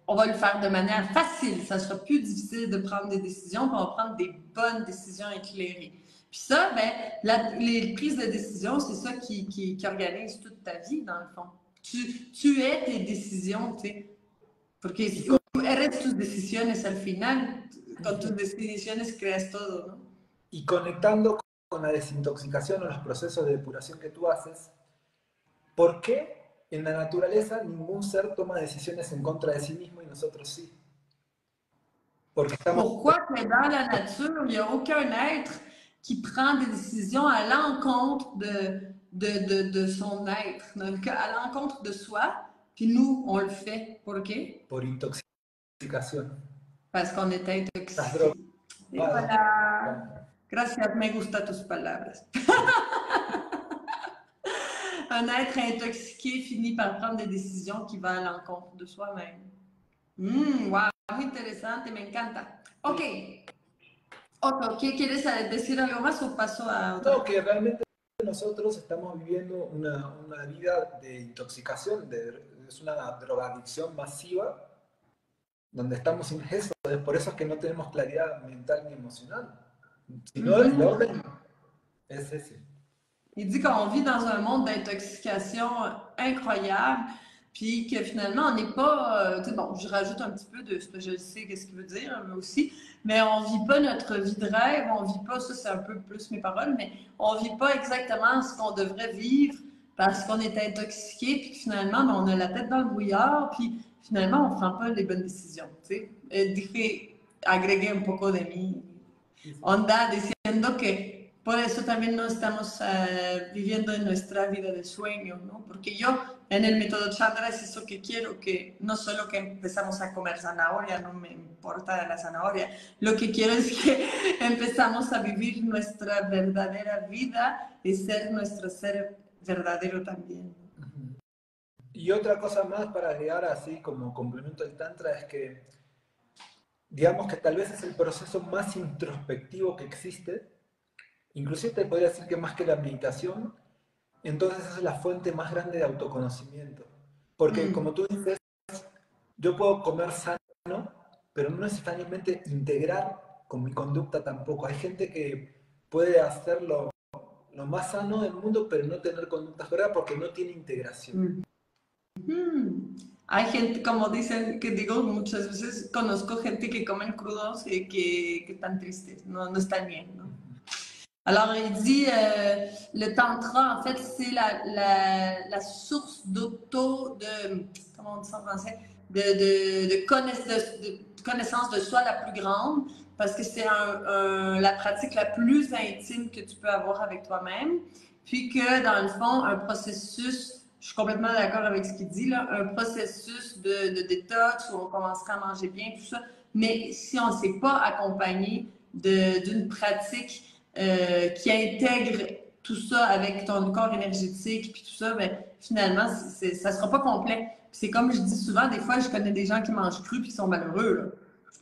on va le faire de manière facile. Ça sera plus difficile de prendre des décisions, puis on va prendre des bonnes décisions éclairées. Puis ça, ben, les prises de décision, c'est ça qui organise toute ta vie, dans le fond. Tu es tes décisions, tu sais. Porque eres tus decisiones al final. Con tus decisiones creas todo, ¿no? Y conectando con la desintoxicación o los procesos de depuración que tú haces, ¿por qué en la naturaleza ningún ser toma decisiones en contra de sí mismo y nosotros sí? Porque estamos... Pourquoi que dans la nature, il n'y a aucun être qui prend des décisions à l'encontre de son être, à l'encontre de soi, puis nous, on le fait. ¿Por qué? Por intoxicación. Parce qu'on est intoxiqué. Et voilà. Gracias, me gustan tus palabras. Un être intoxiqué finit par prendre des décisions qui vont à l'encontre de soi-même. Wow, muy interesante, me encanta. Ok. ¿Qué quieres decir algo más o paso a otra? No, que realmente nosotros estamos viviendo una vida de intoxicación, es una drogadicción masiva, donde estamos inmersos. Por eso es que no tenemos claridad mental ni emocional. Si no, el orden es ese. Il dit qu'on vit dans un monde d'intoxication incroyable, puis que finalement, on n'est pas... bon, je rajoute un petit peu de ce que je sais, qu'est-ce qu'il veut dire, mais aussi, mais on vit pas notre vie de rêve, on vit pas, ça c'est un peu plus mes paroles, mais on vit pas exactement ce qu'on devrait vivre parce qu'on est intoxiqué, puis que finalement, ben, on a la tête dans le brouillard, puis finalement, on ne prend pas les bonnes décisions. Dije, agregué un poco de mi onda diciendo que por eso también no estamos viviendo en nuestra vida de sueño, ¿no? Porque yo en el método Chandra es eso que quiero, que no solo que empezamos a comer zanahoria, no me importa la zanahoria, lo que quiero es que empezamos a vivir nuestra verdadera vida y ser nuestro ser verdadero también. Y otra cosa más para agregar así como complemento del Tantra es que digamos que tal vez es el proceso más introspectivo que existe, inclusive te podría decir que más que la meditación, entonces es la fuente más grande de autoconocimiento. Porque como tú dices, yo puedo comer sano, pero no necesariamente integrar con mi conducta tampoco. Hay gente que puede hacerlo lo más sano del mundo, pero no tener conductas correctas porque no tiene integración. Hay gente, como dicen, que digo muchas veces, conozco gente que comen crudos y que están tristes, no están bien, ¿no? Alors, il dit, le tantra, en fait, c'est la source comment on dit ça en français, de connaissance de soi la plus grande, parce que c'est la pratique la plus intime que tu peux avoir avec toi-même, puis que, dans le fond, un processus, je suis complètement d'accord avec ce qu'il dit, là, un processus de détox où on commencera à manger bien, tout ça, mais si on ne s'est pas accompagné d'une pratique qui intègre tout ça avec ton corps énergétique puis tout ça, ben, finalement, ça ne sera pas complet. C'est comme je dis souvent, des fois, je connais des gens qui mangent cru puis qui sont malheureux.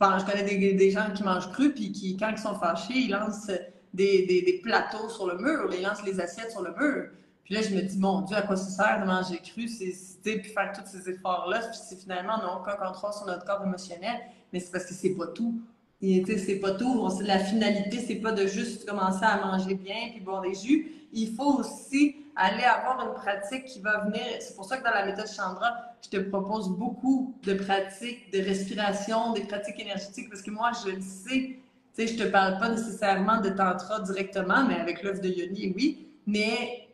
Là. Je connais des gens qui mangent cru puis qui, quand ils sont fâchés, ils lancent des plateaux sur le mur, ils lancent les assiettes sur le mur. Puis là, je me dis, mon Dieu, à quoi ça sert de manger cru, puis faire tous ces efforts-là, puis c'est finalement, on n'a aucun contrôle sur notre corps émotionnel, mais c'est parce que c'est pas tout. C'est pas tout. La finalité, c'est pas de juste commencer à manger bien puis boire des jus. Il faut aussi aller avoir une pratique qui va venir. C'est pour ça que dans la méthode Chandra, je te propose beaucoup de pratiques de respiration, des pratiques énergétiques, parce que moi, je le sais. Tu sais, je te parle pas nécessairement de tantra directement, mais avec l'œuvre de Yoni, oui. Mais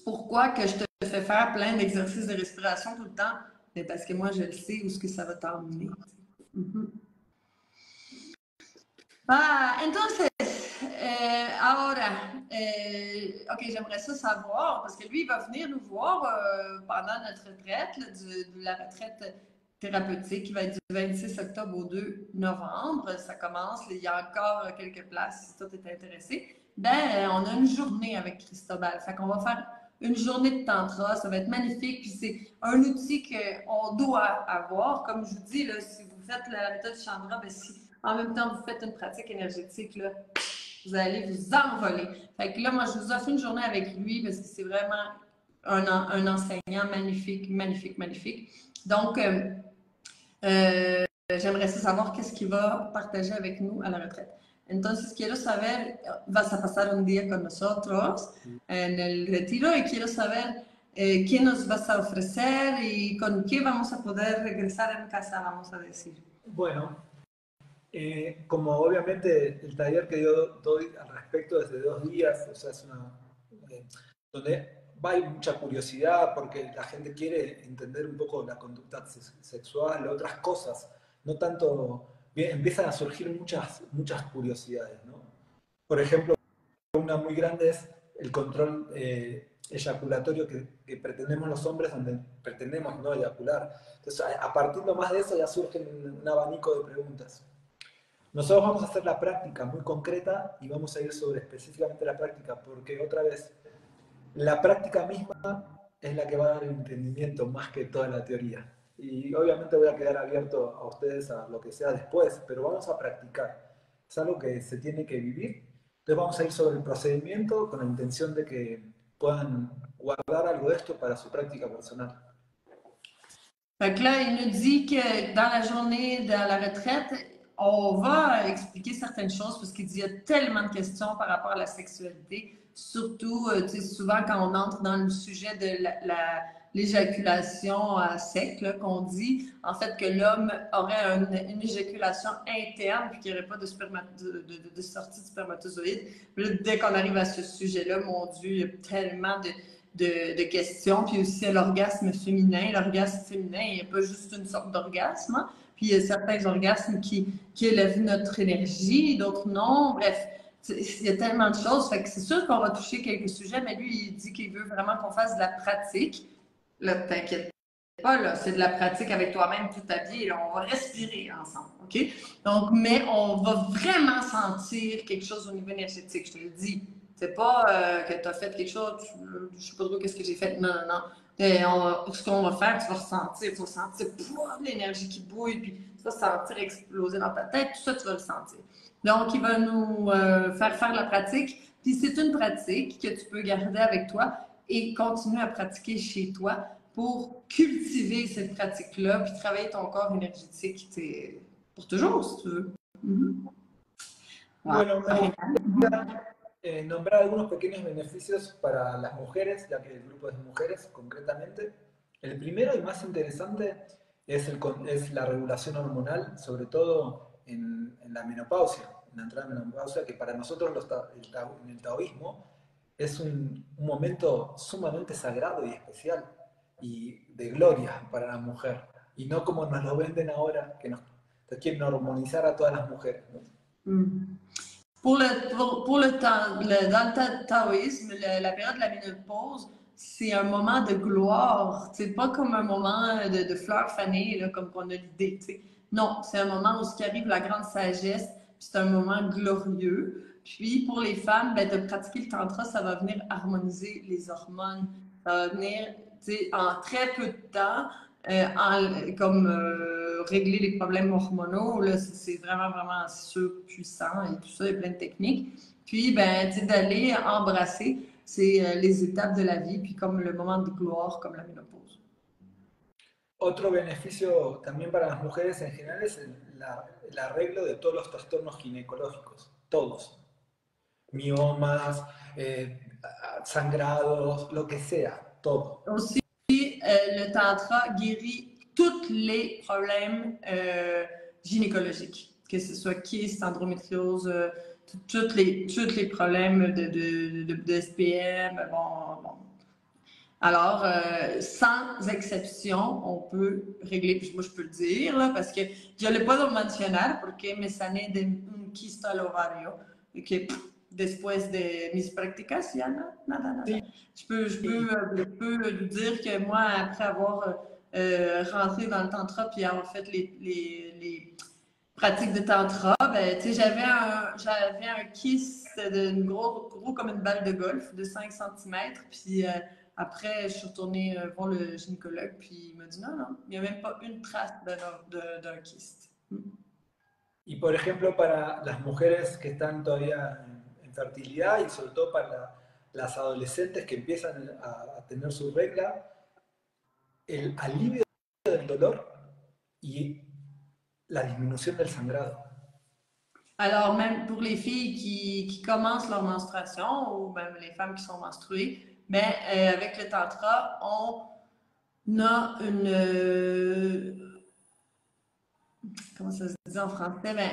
pourquoi que je te fais faire plein d'exercices de respiration tout le temps? Mais parce que moi, je le sais où ce que ça va t'emmener. Entonces, ahora, ok, j'aimerais ça savoir, parce que lui, il va venir nous voir pendant notre retraite, là, de la retraite thérapeutique qui va être du 26 octobre au 2 novembre. Ça commence, il y a encore quelques places si toi t'es intéressé. Ben, on a une journée avec Cristobal. Fait qu'on va faire une journée de tantra, ça va être magnifique. Puis c'est un outil qu'on doit avoir. Comme je vous dis, là, si vous faites la méthode Chandra, ben si en même temps vous faites une pratique énergétique, là, vous allez vous envoler. Fait que là, moi, je vous offre une journée avec lui parce que c'est vraiment un enseignant magnifique, magnifique, magnifique. Donc, j'aimerais savoir qu'est-ce qu'il va partager avec nous à la retraite. Entonces, quiero saber, vas a pasar un día con nosotros en el retiro y quiero saber qué nos vas a ofrecer y con qué vamos a poder regresar en casa, vamos a decir. Bueno, como obviamente el taller que yo doy al respecto es de 2 días, o sea, es donde hay mucha curiosidad porque la gente quiere entender un poco la conducta sexual, otras cosas, no tanto, empiezan a surgir muchas curiosidades, ¿no? Por ejemplo, una muy grande es el control eyaculatorio que pretendemos los hombres, donde pretendemos no eyacular. Entonces, a partir más de eso ya surge un abanico de preguntas. Nosotros vamos a hacer la práctica muy concreta y vamos a ir sobre específicamente la práctica, porque otra vez, la práctica misma es la que va a dar el entendimiento más que toda la teoría. Y obviamente voy a quedar abierto a ustedes a lo que sea después, pero vamos a practicar. Es algo que se tiene que vivir. Entonces vamos a ir sobre el procedimiento con la intención de que puedan guardar algo de esto para su práctica personal. Fait que là, il nous dit que dans la journée de la retraite, on va expliquer certaines choses parce qu'il dit qu'il y a tellement de questions par rapport à la sexualité, surtout souvent quand on entre dans le sujet de l'éjaculation à sec, qu'on dit en fait que l'homme aurait une éjaculation interne puis qu'il n'y aurait pas de sortie de spermatozoïdes. Dès qu'on arrive à ce sujet-là, mon Dieu, il y a tellement de questions, puis aussi l'orgasme féminin. L'orgasme féminin, il n'y a pas juste une sorte d'orgasme, hein? Puis il y a certains orgasmes qui élèvent notre énergie, d'autres non. Bref, il y a tellement de choses. Fait que c'est sûr qu'on va toucher quelques sujets, mais lui, il dit qu'il veut vraiment qu'on fasse de la pratique. Là, t'inquiète pas, là, c'est de la pratique avec toi-même toute ta vie. Là, on va respirer ensemble, OK? Donc, mais on va vraiment sentir quelque chose au niveau énergétique, je te le dis. C'est pas que tu as fait quelque chose, je sais pas trop qu'est-ce que j'ai fait. Non, non, non. Ce qu'on va faire, tu vas ressentir, tu vas sentir l'énergie qui bouille, puis tu vas sentir exploser dans ta tête, tout ça, tu vas le sentir. Donc, il va nous faire la pratique, puis c'est une pratique que tu peux garder avec toi et continuer à pratiquer chez toi pour cultiver cette pratique-là, puis travailler ton corps énergétique pour toujours, si tu veux. Bueno, nombrar algunos pequeños beneficios para las mujeres, ya que el grupo es de mujeres concretamente. El primero y más interesante es la regulación hormonal, sobre todo en la menopausia, en la entrada en la menopausia, que para nosotros en el taoísmo es un momento sumamente sagrado y especial y de gloria para la mujer, y no como nos lo venden ahora, que nos quieren hormonizar a todas las mujeres, ¿no? Dans le taoïsme, la période de la ménopause, c'est un moment de gloire. C'est pas comme un moment de fleurs fanées, là, comme qu'on a l'idée. T'sais. Non, c'est un moment où ce qui arrive la grande sagesse, c'est un moment glorieux. Puis pour les femmes, ben, de pratiquer le tantra, ça va venir harmoniser les hormones. Ça va venir en très peu de temps, régler les problèmes hormonaux. Là, c'est vraiment, vraiment surpuissant et tout ça, il y a plein de techniques. Puis, ben, tu sais, d'aller embrasser, c'est les étapes de la vie, puis comme le moment de gloire, comme la ménopause. Otro beneficio también para las mujeres en general es el arreglo de todos los trastornos ginecológicos, todos. Miomas, sangrados, lo que sea, todo. Aussi, le tantra guérit tous les problèmes gynécologiques, que ce soit kyste, endométriose, tous les problèmes de SPM, bon. Alors, sans exception, on peut régler, puis moi je peux le dire, là, parce que yo le puedo mencionar porque me sané de un quiste al ovario, que después de mis prácticas, ya nada. Je peux lui dire que moi, après avoir rentré dans le tantra puis avoir fait les pratiques de tantra, ben, tu sais, j'avais un kyste gros comme une balle de golf de 5 cm, puis après, je suis retournée voir le gynécologue, puis il m'a dit non, il n'y a même pas une trace d'un kyste. Y por ejemplo, para las mujeres que están todavía en fertilidad y sobre todo para las adolescentes que empiezan a tener su regla, el alivio del dolor y la disminución del sangrado. Alors, même pour les filles qui commencent leur menstruation ou même les femmes qui sont menstruées, ben, avec le tantra, on a comment ça se dit en français? Ben,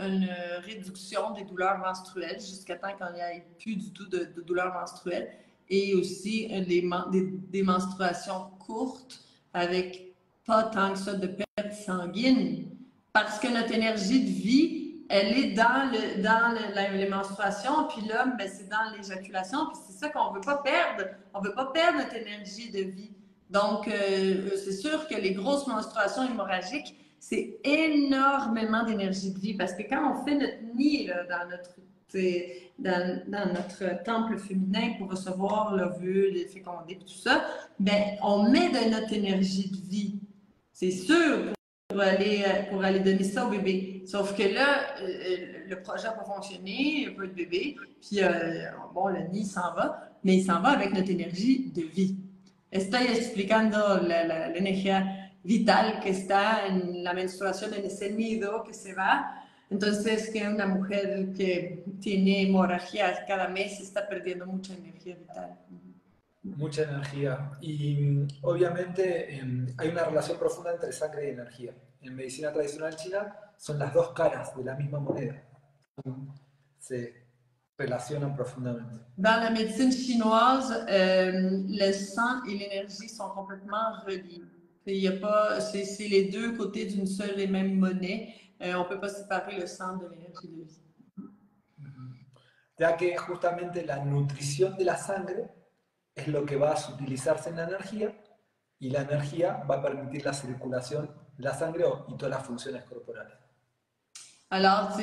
une réduction des douleurs menstruelles jusqu'à temps qu'il n'y ait plus du tout de douleurs menstruelles et aussi des menstruations courtes avec pas tant que ça de perte sanguine parce que notre énergie de vie elle est dans les menstruations, puis l'homme, ben, c'est dans l'éjaculation, puis c'est ça qu'on ne veut pas perdre. On ne veut pas perdre notre énergie de vie. Donc, c'est sûr que les grosses menstruations hémorragiques, c'est énormément d'énergie de vie, parce que quand on fait notre nid là, dans notre temple féminin pour recevoir l'ovule, les fécondés, tout ça, ben, on met de notre énergie de vie. C'est sûr pour aller donner ça au bébé. Sauf que là, le projet n'a pas fonctionné, il n'y a pas de bébé, puis bon, le nid s'en va, mais il s'en va avec notre énergie de vie. Estoy explicando la energía vital que está en la menstruación, en ese nido que se va. Entonces, que una mujer que tiene hemorragia cada mes está perdiendo mucha energía vital. Mucha energía. Y obviamente hay una relación profunda entre sangre y energía. En medicina tradicional china son las dos caras de la misma moneda. Se relacionan profundamente. Dans la médecine chinoise, le sang et l'énergie sont complètement reliés. Il y a pas, c'est les deux côtés d'une seule et même monnaie. On ne peut pas séparer le sang de l'énergie de vie. Ya que justamente la nutrición de la sangre es lo que va a utilizarse en la energía y la energía va a permitir la circulación de la sangre y todas las funciones corporales. Alors,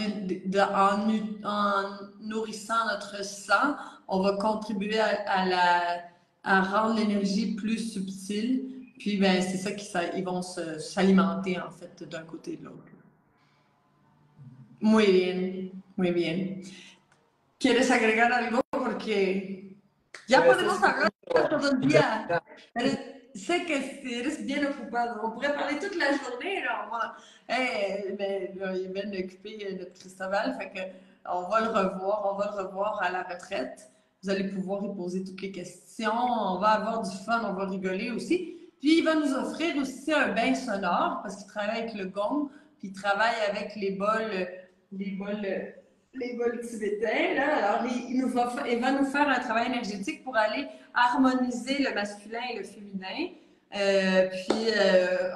en nourrissant notre sang, on va contribuer à rendre l'énergie plus subtile. Puis, ben, c'est ça ils vont s'alimenter, en fait, d'un côté et de l'autre. Muy bien, muy bien. ¿Quieres agregar algo? Porque ya podemos hablar todo el día. Sé que eres bien ocupado. On pourrait parler toute la journée. Là. Ben, là, il vient d'occuper notre Cristobal. Fait que on va le revoir à la retraite. Vous allez pouvoir y poser toutes les questions. On va avoir du fun, on va rigoler aussi. Puis il va nous offrir aussi un bain sonore parce qu'il travaille avec le gong, puis il travaille avec les bols tibétains. Là. Alors il va nous faire un travail énergétique pour aller harmoniser le masculin et le féminin. Puis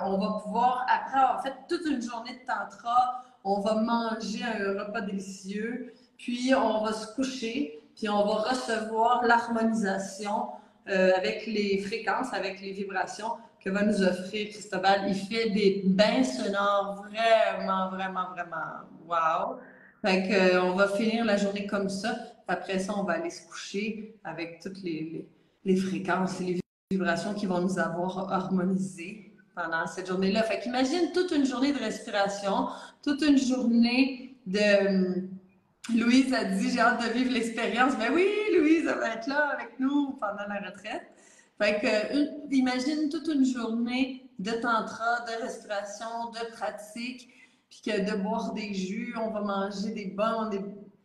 on va pouvoir, après avoir fait toute une journée de tantra, on va manger un repas délicieux, puis on va se coucher, puis on va recevoir l'harmonisation avec les fréquences, avec les vibrations que va nous offrir Cristobal. Il fait des bains sonores vraiment, vraiment, vraiment wow! Fait qu'on va finir la journée comme ça. Après ça, on va aller se coucher avec toutes les fréquences et les vibrations qui vont nous avoir harmonisés. pendant cette journée-là. Fait qu'imagine toute une journée de respiration, toute une journée de... Louise a dit, j'ai hâte de vivre l'expérience. Ben oui, Louise, elle va être là avec nous pendant la retraite. Fait que, imagine toute une journée de tantra, de respiration, de pratique, puis que de boire des jus, on va manger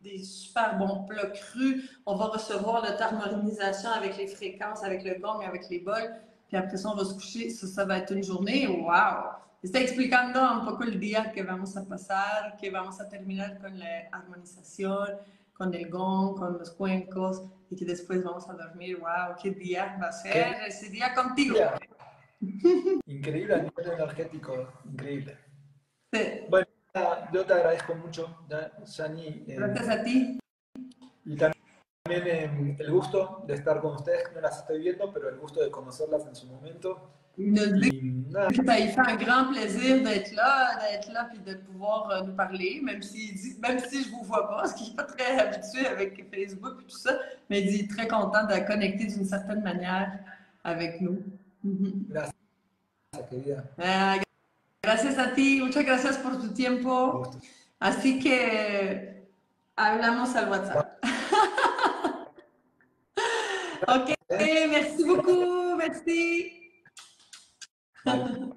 des super bons plats crus, on va recevoir notre harmonisation avec les fréquences, avec le gong, avec les bols, puis après ça, on va se coucher. Ça va être une journée, wow! Está explicando un poco el día que vamos a pasar, que vamos a terminar con la armonización, con el gong, con los cuencos, y que después vamos a dormir. ¡Wow! ¿Qué día va a ser ese día contigo? Increíble a nivel energético, increíble. Sí. Bueno, yo te agradezco mucho, Yani. Gracias a ti. Y también el gusto de estar con ustedes, que no las estoy viendo, pero el gusto de conocerlas en su momento. Ça il fait un grand plaisir d'être là puis de pouvoir nous parler, même si je vous vois pas, parce qu'il n'est pas très habitué avec Facebook et tout ça, mais il est très content de connecter d'une certaine manière avec nous. Gracias, querida. Gracias a ti, muchas gracias por tu tiempo. Así que hablamos al WhatsApp. Ok, merci beaucoup, merci. Bye.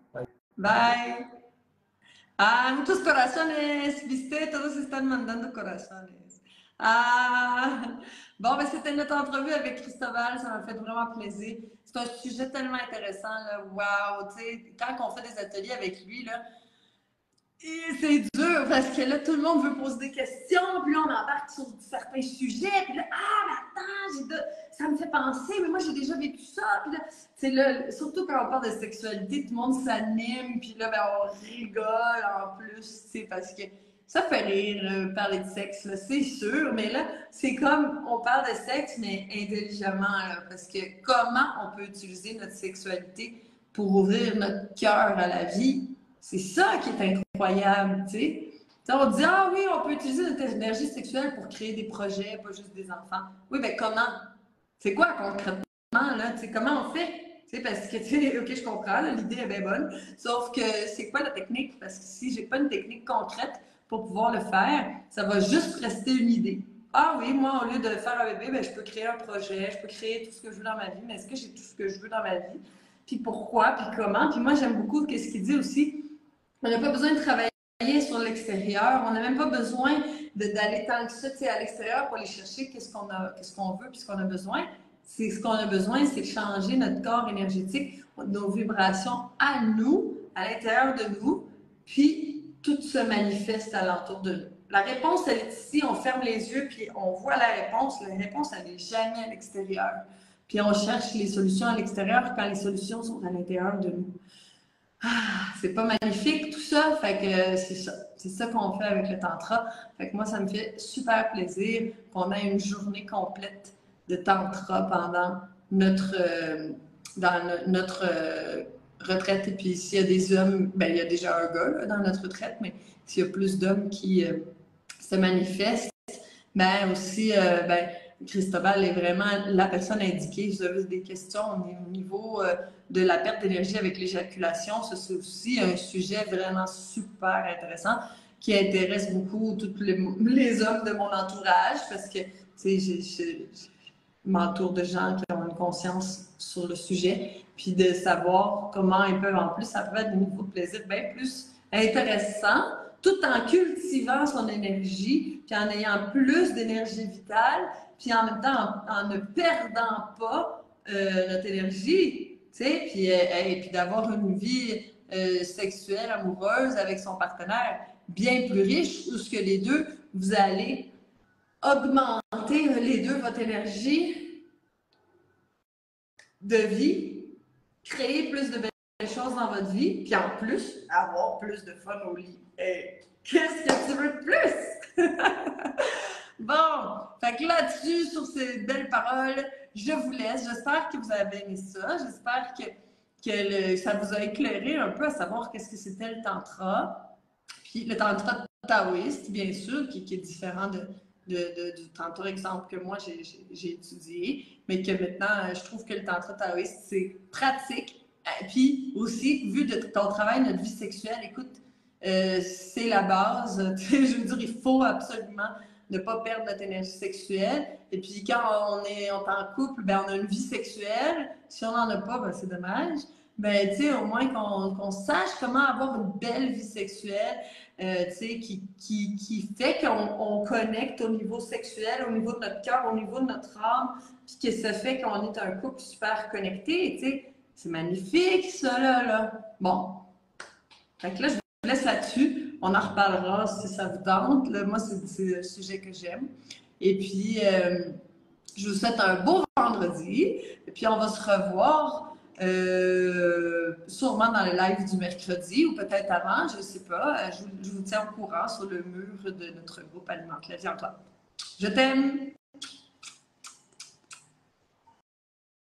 Bye. Ah, muchos corazones, ¿viste? Todos están mandando corazones. Ah, bon, ben c'était notre entrevue avec Cristobal, ça m'a fait vraiment plaisir. C'est un sujet tellement intéressant, là. Wow, tu sais, quand on fait des ateliers avec lui, là, c'est dur parce que là, tout le monde veut poser des questions, puis là, on embarque sur certains sujets, puis là, mais attends, ça me fait penser, mais moi, j'ai déjà vécu ça, puis là, surtout quand on parle de sexualité, tout le monde s'anime, puis là, ben, on rigole en plus, tu sais, parce que ça fait rire, parler de sexe, c'est sûr, mais là, c'est comme, on parle de sexe, mais intelligemment, là, parce que comment on peut utiliser notre sexualité pour ouvrir notre cœur à la vie? C'est ça qui est incroyable, tu sais. On dit, ah oui, on peut utiliser notre énergie sexuelle pour créer des projets, pas juste des enfants. Oui, mais comment? C'est quoi concrètement, là? Tu sais, comment on fait? Tu sais, parce que, tu sais, OK, je comprends, l'idée est bien bonne, sauf que c'est quoi la technique? Parce que si j'ai pas une technique concrète pour pouvoir le faire, ça va juste rester une idée. Ah oui, moi, au lieu de faire un bébé, ben, je peux créer un projet, je peux créer tout ce que je veux dans ma vie, mais est-ce que j'ai tout ce que je veux dans ma vie? Puis pourquoi, puis comment? Puis moi, j'aime beaucoup ce qu'il dit aussi. On n'a pas besoin de travailler sur l'extérieur. On n'a même pas besoin d'aller tant que ça à l'extérieur pour aller chercher qu'est-ce qu'on veut puis ce qu'on a besoin. Ce qu'on a besoin, c'est de changer notre corps énergétique, nos vibrations à nous, à l'intérieur de nous, puis tout se manifeste alentour de nous. La réponse, elle est ici. On ferme les yeux puis on voit la réponse. La réponse, elle n'est jamais à l'extérieur. Puis on cherche les solutions à l'extérieur quand les solutions sont à l'intérieur de nous. Ah, c'est pas magnifique tout ça, fait que c'est ça qu'on fait avec le tantra. Fait que moi, ça me fait super plaisir qu'on ait une journée complète de tantra pendant notre retraite. Et puis s'il y a des hommes, ben il y a déjà un gars là, dans notre retraite, mais s'il y a plus d'hommes qui se manifestent, ben aussi, ben Cristobal est vraiment la personne indiquée. Vous avez des questions au niveau de la perte d'énergie avec l'éjaculation. Ça, c'est aussi un sujet vraiment super intéressant qui intéresse beaucoup tous les hommes de mon entourage parce que je m'entoure de gens qui ont une conscience sur le sujet. Puis de savoir comment ils peuvent, en plus, ça peut être des niveaux de plaisir bien plus intéressants, tout en cultivant son énergie, puis en ayant plus d'énergie vitale, puis en même temps, en ne perdant pas notre énergie, tu sais, puis d'avoir une vie sexuelle, amoureuse avec son partenaire bien plus riche, où ce que les deux, vous allez augmenter les deux votre énergie de vie, créer plus de belles choses dans votre vie, puis en plus, avoir plus de fun au lit. Hey, qu'est-ce que tu veux de plus? Bon, fait que là-dessus, sur ces belles paroles, je vous laisse. J'espère que vous avez aimé ça. J'espère que ça vous a éclairé un peu à savoir qu'est-ce que c'était le tantra. Puis le tantra taoïste, bien sûr, qui est différent du tantra, exemple, que moi j'ai étudié, mais que maintenant, je trouve que le tantra taoïste, c'est pratique, Puis aussi, vu de ton travail, notre vie sexuelle, écoute, c'est la base. Je veux dire, il faut absolument ne pas perdre notre énergie sexuelle. Et puis quand on est en couple, ben, on a une vie sexuelle. Si on n'en a pas, ben, c'est dommage. Ben, tu sais, au moins qu'on sache comment avoir une belle vie sexuelle, tu sais, qui fait qu'on connecte au niveau sexuel, au niveau de notre cœur, au niveau de notre âme, puis que ça fait qu'on est un couple super connecté, tu sais. C'est magnifique, ça, là. Bon. Fait que là, je vous laisse là-dessus. On en reparlera si ça vous tente. Là, moi, c'est un sujet que j'aime. Et puis, je vous souhaite un beau vendredi. Et puis, on va se revoir sûrement dans le live du mercredi ou peut-être avant, je ne sais pas. Je vous tiens au courant sur le mur de notre groupe Alimente la vie en toi. Je t'aime!